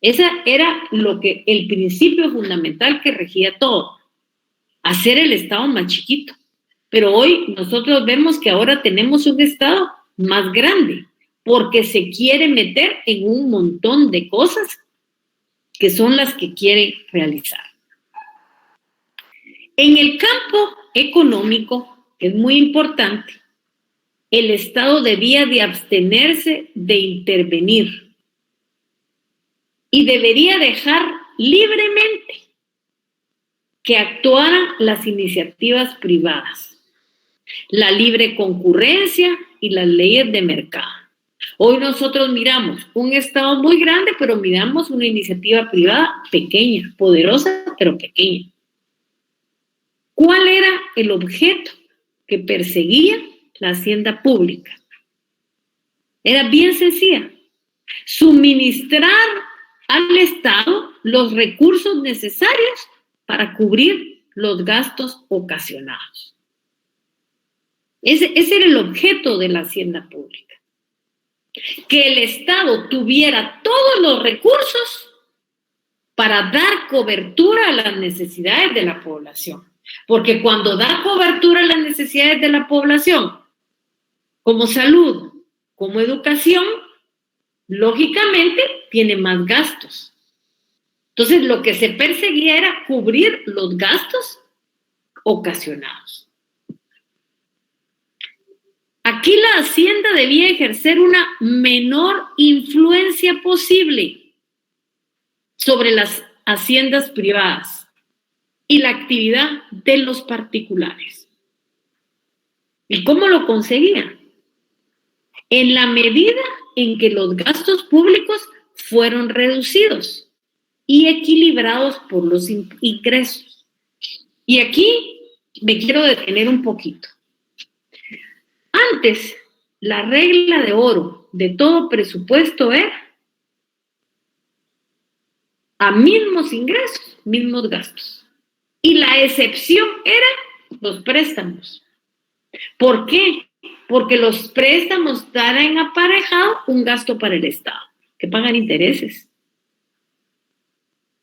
Ese era el principio fundamental que regía todo, hacer el Estado más chiquito. Pero hoy nosotros vemos que ahora tenemos un Estado más grande, porque se quiere meter en un montón de cosas que son las que quiere realizar. En el campo económico, que es muy importante, el Estado debía de abstenerse de intervenir y debería dejar libremente que actuaran las iniciativas privadas, la libre concurrencia y las leyes de mercado. Hoy nosotros miramos un Estado muy grande, pero miramos una iniciativa privada pequeña, poderosa, pero pequeña. ¿Cuál era el objeto que perseguía la hacienda pública? Era bien sencilla: suministrar al Estado los recursos necesarios para cubrir los gastos ocasionados. Ese era el objeto de la hacienda pública. Que el Estado tuviera todos los recursos para dar cobertura a las necesidades de la población. Porque cuando da cobertura a las necesidades de la población, como salud, como educación, lógicamente tiene más gastos. Entonces, lo que se perseguía era cubrir los gastos ocasionados. Aquí la Hacienda debía ejercer una menor influencia posible sobre las haciendas privadas y la actividad de los particulares. ¿Y cómo lo conseguía? En la medida en que los gastos públicos fueron reducidos y equilibrados por los ingresos. Y aquí me quiero detener un poquito. Antes, la regla de oro de todo presupuesto era: a mismos ingresos, mismos gastos. Y la excepción eran los préstamos. ¿Por qué? Porque los préstamos traen aparejado un gasto para el Estado, que pagan intereses.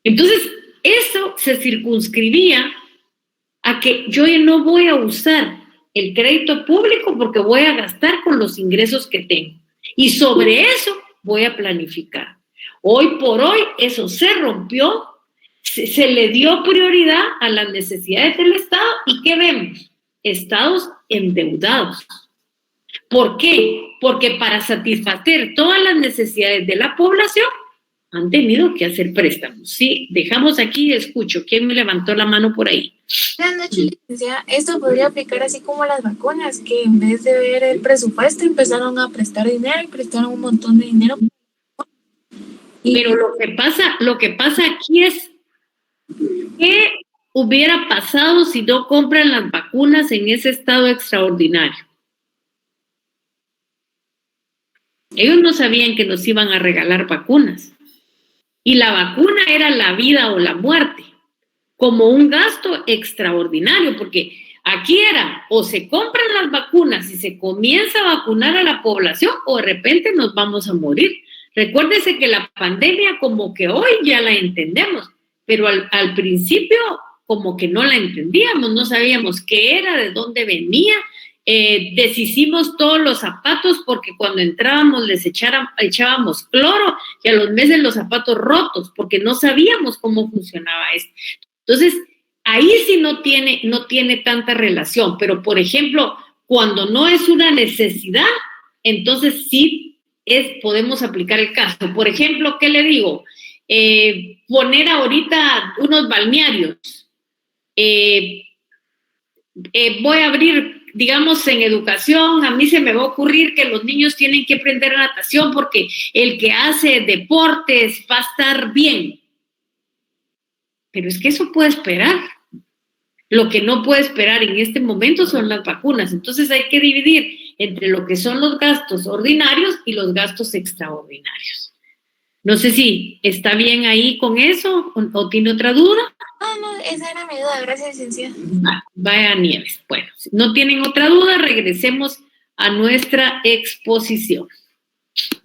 Entonces, eso se circunscribía a que yo ya no voy a usar el crédito público porque voy a gastar con los ingresos que tengo. Y sobre eso voy a planificar. Hoy por hoy eso se rompió, se le dio prioridad a las necesidades del Estado. ¿Y qué vemos? Estados endeudados. ¿Por qué? Porque para satisfacer todas las necesidades de la población han tenido que hacer préstamos. Sí, dejamos aquí, escucho. ¿Quién me levantó la mano por ahí? Buenas noches, licenciada. Esto podría aplicar así como las vacunas, que en vez de ver el presupuesto empezaron a prestar dinero y prestaron un montón de dinero. Pero lo que pasa aquí es: ¿qué hubiera pasado si no compran las vacunas en ese estado extraordinario? Ellos no sabían que nos iban a regalar vacunas. Y la vacuna era la vida o la muerte, como un gasto extraordinario, porque aquí era o se compran las vacunas y se comienza a vacunar a la población o de repente nos vamos a morir. Recuérdese que la pandemia como que hoy ya la entendemos, pero al principio como que no la entendíamos, no sabíamos qué era, de dónde venía. Deshicimos todos los zapatos porque cuando entrábamos les echábamos cloro y a los meses los zapatos rotos porque no sabíamos cómo funcionaba esto. Entonces, ahí sí no tiene tanta relación, pero por ejemplo, cuando no es una necesidad, entonces sí podemos aplicar el caso. Por ejemplo, ¿qué le digo? Poner ahorita unos balnearios. Voy a abrir, digamos, en educación, a mí se me va a ocurrir que los niños tienen que aprender natación porque el que hace deportes va a estar bien. Pero es que eso puede esperar. Lo que no puede esperar en este momento son las vacunas. Entonces hay que dividir entre lo que son los gastos ordinarios y los gastos extraordinarios. No sé si está bien ahí con eso o tiene otra duda. No, esa era mi duda. Gracias, licenciada. Vaya Nieves. Bueno, si no tienen otra duda, regresemos a nuestra exposición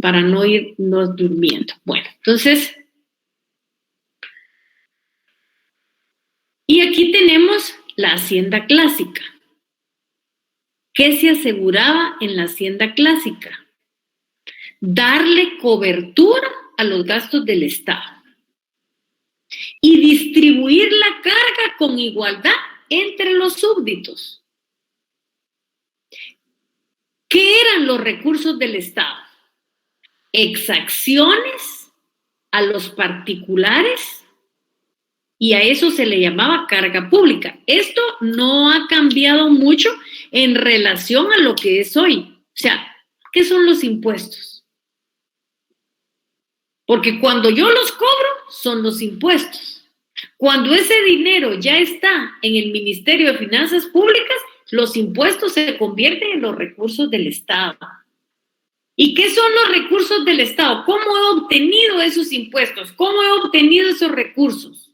para no irnos durmiendo. Bueno, entonces, y aquí tenemos la hacienda clásica. ¿Qué se aseguraba en la hacienda clásica? Darle cobertura a los gastos del Estado y distribuir la carga con igualdad entre los súbditos. ¿Qué eran los recursos del Estado? Exacciones a los particulares y a eso se le llamaba carga pública. Esto no ha cambiado mucho en relación a lo que es hoy. O sea, ¿qué son los impuestos? Porque cuando yo los cobro, son los impuestos. Cuando ese dinero ya está en el Ministerio de Finanzas Públicas, los impuestos se convierten en los recursos del Estado. ¿Y qué son los recursos del Estado? ¿Cómo he obtenido esos impuestos? ¿Cómo he obtenido esos recursos?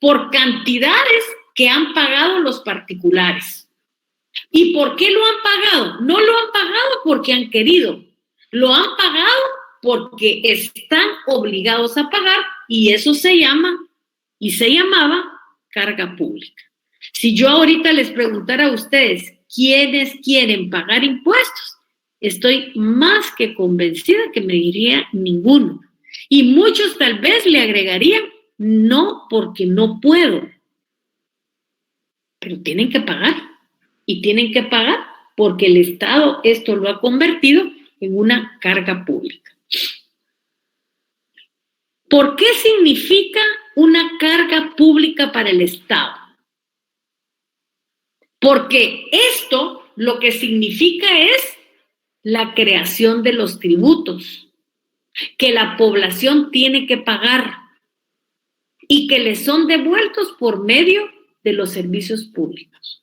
Por cantidades que han pagado los particulares. ¿Y por qué lo han pagado? No lo han pagado porque han querido. Lo han pagado porque están obligados a pagar y eso se llama y se llamaba carga pública. Si yo ahorita les preguntara a ustedes quiénes quieren pagar impuestos, estoy más que convencida que me diría ninguno. Y muchos tal vez le agregarían no porque no puedo, pero tienen que pagar y tienen que pagar porque el Estado esto lo ha convertido en una carga pública. ¿Por qué significa una carga pública para el Estado? Porque esto lo que significa es la creación de los tributos que la población tiene que pagar y que les son devueltos por medio de los servicios públicos.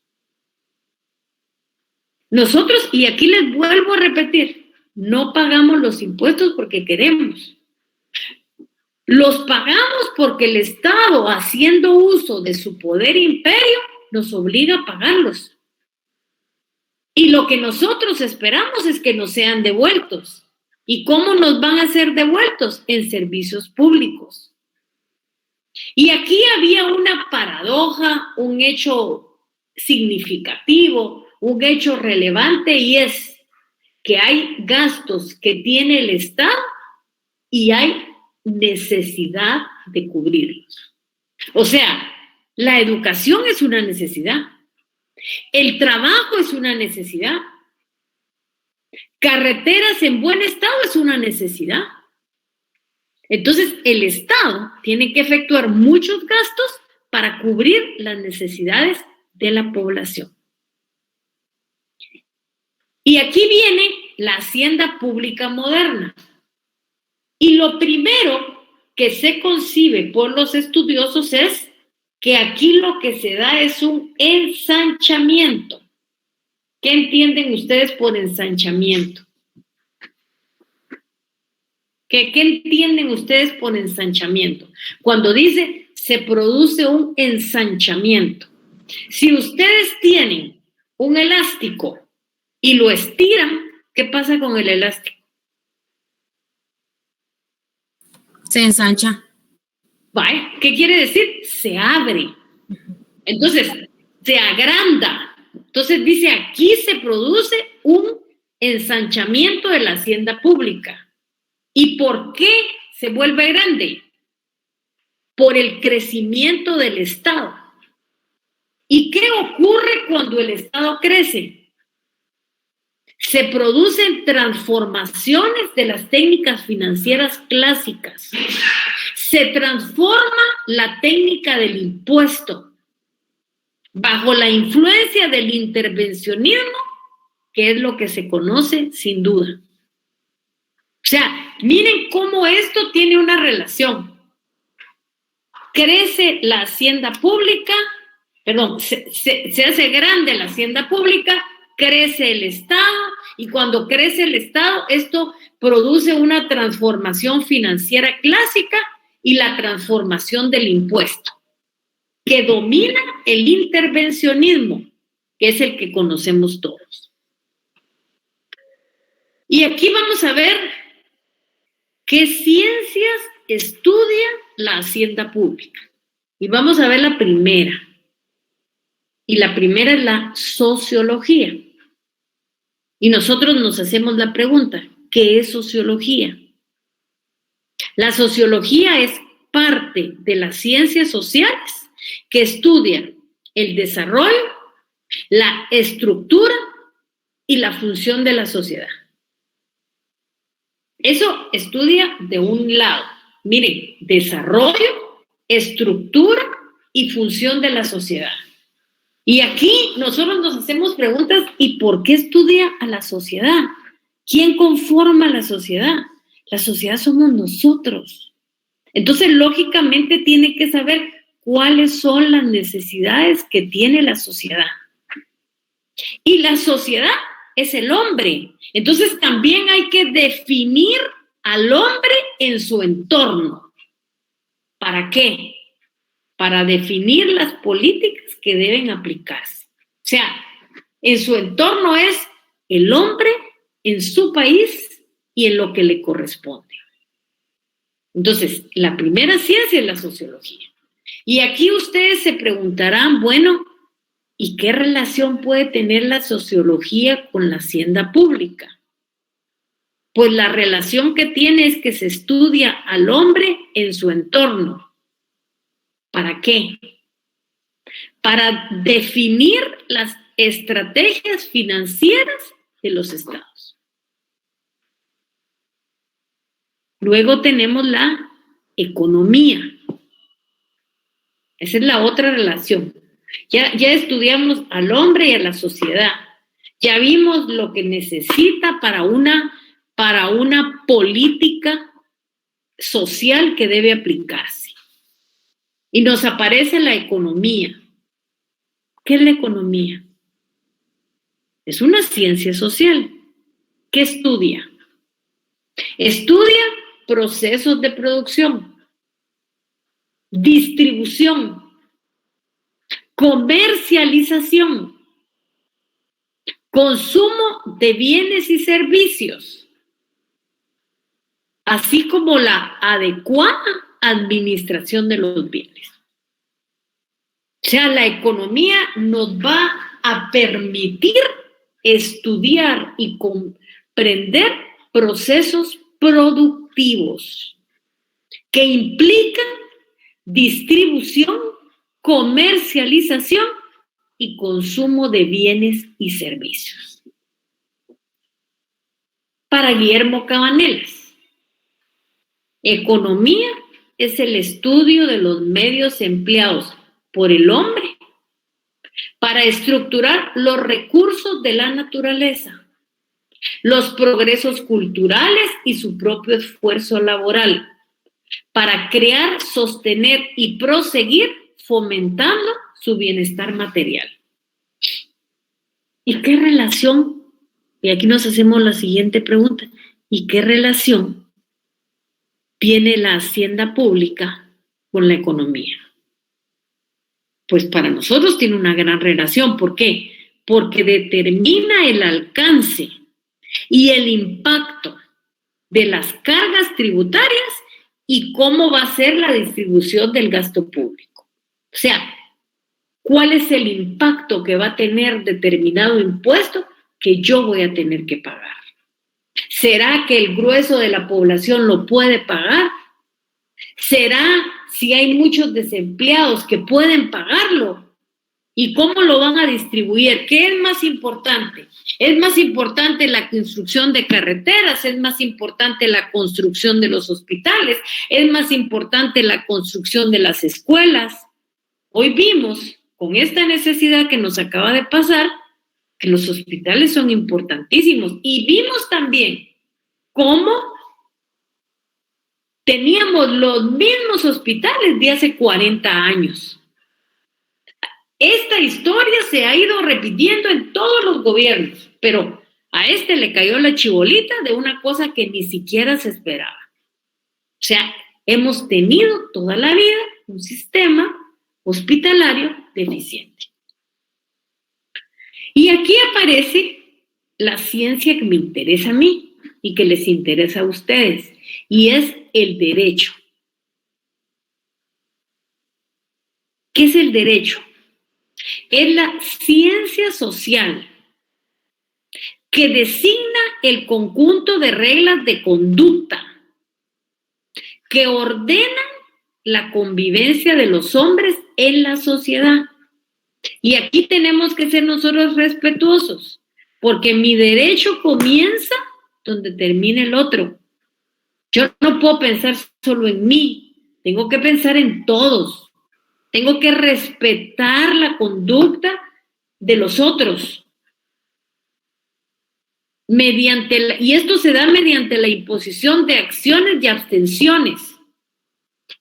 Nosotros, y aquí les vuelvo a repetir, no pagamos los impuestos porque queremos. Los pagamos porque el Estado, haciendo uso de su poder e imperio, nos obliga a pagarlos. Y lo que nosotros esperamos es que nos sean devueltos. ¿Y cómo nos van a ser devueltos? En servicios públicos. Y aquí había una paradoja, un hecho significativo, un hecho relevante, y es que hay gastos que tiene el Estado y hay necesidad de cubrirlos. O sea, la educación es una necesidad. El trabajo es una necesidad. Carreteras en buen estado es una necesidad. Entonces, el Estado tiene que efectuar muchos gastos para cubrir las necesidades de la población. Y aquí viene la hacienda pública moderna. Y lo primero que se concibe por los estudiosos es que aquí lo que se da es un ensanchamiento. ¿Qué entienden ustedes por ensanchamiento? ¿Qué entienden ustedes por ensanchamiento? Cuando dice se produce un ensanchamiento. Si ustedes tienen un elástico y lo estiran, ¿qué pasa con el elástico? Se ensancha. ¿Vale? ¿Qué quiere decir? Se abre. Entonces, se agranda. Entonces dice, aquí se produce un ensanchamiento de la hacienda pública. ¿Y por qué se vuelve grande? Por el crecimiento del Estado. ¿Y qué ocurre cuando el Estado crece? Se producen transformaciones de las técnicas financieras clásicas. Se transforma la técnica del impuesto bajo la influencia del intervencionismo, que es lo que se conoce sin duda. O sea, miren cómo esto tiene una relación. Crece la hacienda pública, se hace grande la hacienda pública, crece el Estado, y cuando crece el Estado, esto produce una transformación financiera clásica y la transformación del impuesto, que domina el intervencionismo, que es el que conocemos todos. Y aquí vamos a ver qué ciencias estudia la hacienda pública. Y vamos a ver la primera. Y la primera es la sociología. Y nosotros nos hacemos la pregunta, ¿qué es sociología? La sociología es parte de las ciencias sociales que estudia el desarrollo, la estructura y la función de la sociedad. Eso estudia de un lado. Miren, desarrollo, estructura y función de la sociedad. Y aquí nosotros nos hacemos preguntas, ¿y por qué estudia a la sociedad? ¿Quién conforma la sociedad? La sociedad somos nosotros. Entonces, lógicamente, tiene que saber cuáles son las necesidades que tiene la sociedad. Y la sociedad es el hombre. Entonces, también hay que definir al hombre en su entorno. ¿Para qué? Para definir las políticas que deben aplicarse. O sea, en su entorno es el hombre en su país y en lo que le corresponde. Entonces, la primera ciencia es la sociología. Y aquí ustedes se preguntarán, bueno, ¿y qué relación puede tener la sociología con la hacienda pública? Pues la relación que tiene es que se estudia al hombre en su entorno. ¿Para qué? Para definir las estrategias financieras de los estados. Luego tenemos la economía. Esa es la otra relación. Ya estudiamos al hombre y a la sociedad. Ya vimos lo que necesita para una política social que debe aplicarse. Y nos aparece la economía. ¿Qué es la economía? Es una ciencia social. ¿Qué estudia? Estudia procesos de producción, distribución, comercialización, consumo de bienes y servicios, así como la adecuada administración de los bienes. O sea, la economía nos va a permitir estudiar y comprender procesos productivos que implican distribución, comercialización y consumo de bienes y servicios. Para Guillermo Cabanelas, economía es el estudio de los medios empleados por el hombre para estructurar los recursos de la naturaleza, los progresos culturales y su propio esfuerzo laboral, para crear, sostener y proseguir fomentando su bienestar material. ¿Y qué relación? Y aquí nos hacemos la siguiente pregunta. ¿Y qué relación viene la hacienda pública con la economía? Pues para nosotros tiene una gran relación. ¿Por qué? Porque determina el alcance y el impacto de las cargas tributarias y cómo va a ser la distribución del gasto público. O sea, ¿cuál es el impacto que va a tener determinado impuesto que yo voy a tener que pagar? ¿Será que el grueso de la población lo puede pagar? ¿Será si hay muchos desempleados que pueden pagarlo? ¿Y cómo lo van a distribuir? ¿Qué es más importante? ¿Es más importante la construcción de carreteras? ¿Es más importante la construcción de los hospitales? ¿Es más importante la construcción de las escuelas? Hoy vimos, con esta necesidad que nos acaba de pasar, que los hospitales son importantísimos. Y vimos también cómo teníamos los mismos hospitales de hace 40 años. Esta historia se ha ido repitiendo en todos los gobiernos, pero a este le cayó la chibolita de una cosa que ni siquiera se esperaba. O sea, hemos tenido toda la vida un sistema hospitalario deficiente. Y aquí aparece la ciencia que me interesa a mí y que les interesa a ustedes, y es el derecho. ¿Qué es el derecho? Es la ciencia social que designa el conjunto de reglas de conducta que ordenan la convivencia de los hombres en la sociedad. Y aquí tenemos que ser nosotros respetuosos, porque mi derecho comienza donde termina el otro. Yo no puedo pensar solo en mí, tengo que pensar en todos. Tengo que respetar la conducta de los otros. Y esto se da mediante la imposición de acciones y abstenciones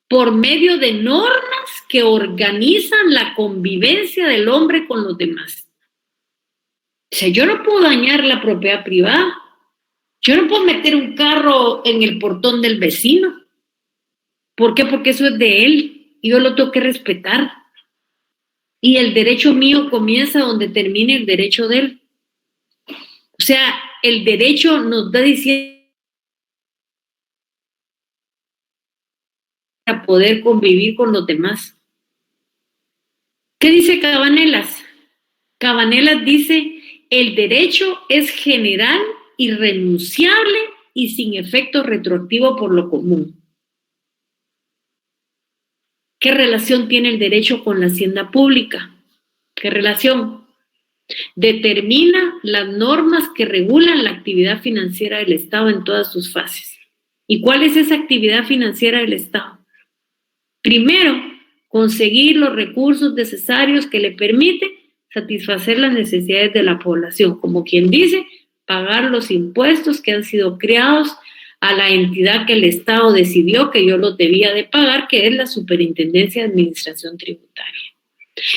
por medio de normas que organizan la convivencia del hombre con los demás. O sea, yo no puedo dañar la propiedad privada. Yo no puedo meter un carro en el portón del vecino. ¿Por qué? Porque eso es de él. Y yo lo tengo que respetar. Y el derecho mío comienza donde termine el derecho de él. O sea, el derecho nos da diciendo a poder convivir con los demás. ¿Qué dice Cabanelas? Cabanelas dice, el derecho es general, irrenunciable y sin efecto retroactivo por lo común. ¿Qué relación tiene el derecho con la hacienda pública? ¿Qué relación? Determina las normas que regulan la actividad financiera del Estado en todas sus fases. ¿Y cuál es esa actividad financiera del Estado? Primero, conseguir los recursos necesarios que le permiten satisfacer las necesidades de la población. Como quien dice, pagar los impuestos que han sido creados a la entidad que el Estado decidió que yo los debía de pagar, que es la Superintendencia de Administración Tributaria.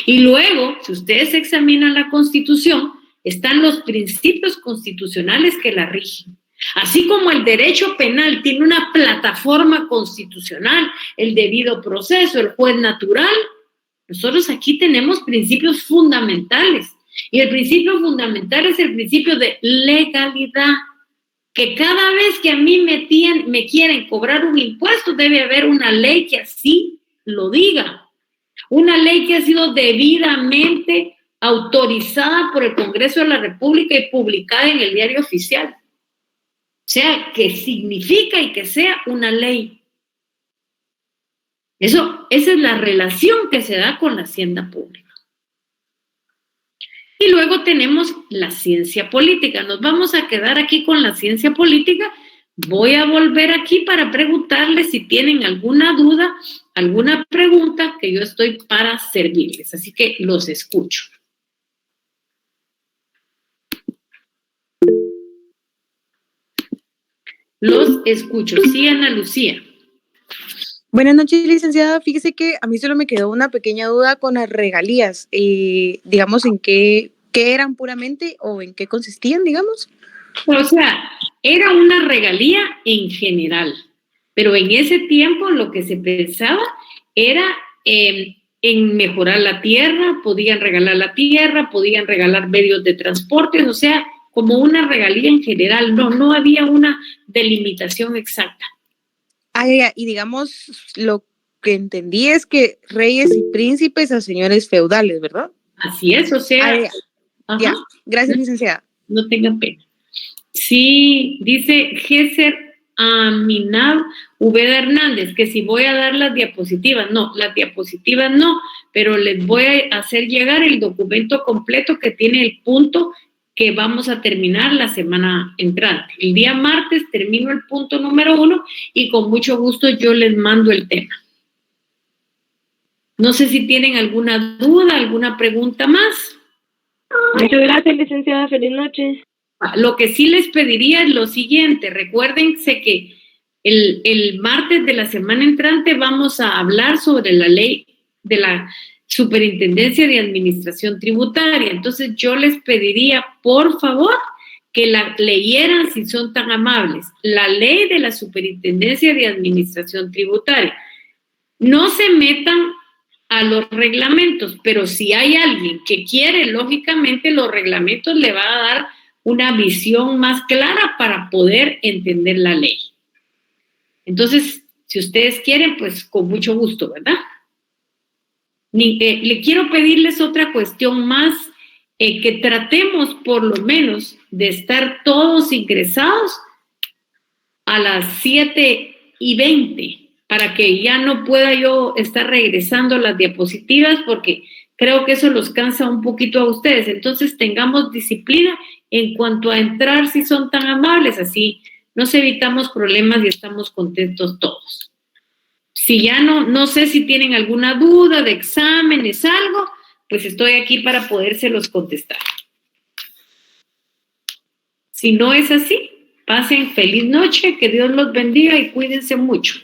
Y luego, si ustedes examinan la Constitución, están los principios constitucionales que la rigen. Así como el derecho penal tiene una plataforma constitucional, el debido proceso, el juez natural, nosotros aquí tenemos principios fundamentales. Y el principio fundamental es el principio de legalidad. Que cada vez que a mí me quieren cobrar un impuesto, debe haber una ley que así lo diga. Una ley que ha sido debidamente autorizada por el Congreso de la República y publicada en el Diario Oficial. O sea, que significa y que sea una ley. Esa es la relación que se da con la hacienda pública. Y luego tenemos la ciencia política. Nos vamos a quedar aquí con la ciencia política. Voy a volver aquí para preguntarles si tienen alguna duda, alguna pregunta, que yo estoy para servirles. Así que los escucho. Los escucho. Sí, Ana Lucía. Buenas noches, licenciada. Fíjese que a mí solo me quedó una pequeña duda con las regalías. Digamos, ¿en qué eran puramente o en qué consistían, digamos? O sea, era una regalía en general. Pero en ese tiempo lo que se pensaba era en mejorar la tierra, podían regalar la tierra, podían regalar medios de transporte, o sea, como una regalía en general, no había una delimitación exacta. Y digamos, lo que entendí es que reyes y príncipes a señores feudales, ¿verdad? Así es, o sea... Ya, gracias, licenciada. No tenga pena. Sí, dice Géser Aminab Ubeda Hernández, que si voy a dar las diapositivas. No, las diapositivas no, pero les voy a hacer llegar el documento completo que tiene el punto que vamos a terminar la semana entrante. El día martes termino el punto número 1 y con mucho gusto yo les mando el tema. No sé si tienen alguna duda, alguna pregunta más. Muchas gracias, licenciada. Feliz noche. Lo que sí les pediría es lo siguiente. Recuérdense que el martes de la semana entrante vamos a hablar sobre la ley de la Superintendencia de Administración Tributaria. Entonces yo les pediría, por favor, que la leyeran, si son tan amables, la ley de la Superintendencia de Administración Tributaria. No se metan a los reglamentos, pero si hay alguien que quiere, lógicamente los reglamentos le va a dar una visión más clara para poder entender la ley. Entonces, si ustedes quieren, pues con mucho gusto, ¿verdad? Le quiero pedirles otra cuestión más, que tratemos por lo menos de estar todos ingresados a las 7:20, para que ya no pueda yo estar regresando las diapositivas, porque creo que eso los cansa un poquito a ustedes. Entonces tengamos disciplina en cuanto a entrar, si son tan amables, así nos evitamos problemas y estamos contentos todos. Si ya no sé si tienen alguna duda de exámenes, algo, pues estoy aquí para podérselos contestar. Si no es así, pasen feliz noche, que Dios los bendiga y cuídense mucho.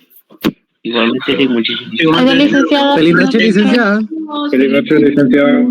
Igualmente, muchísimas gracias, licenciada. Feliz noche, licenciada. Feliz noche, licenciada.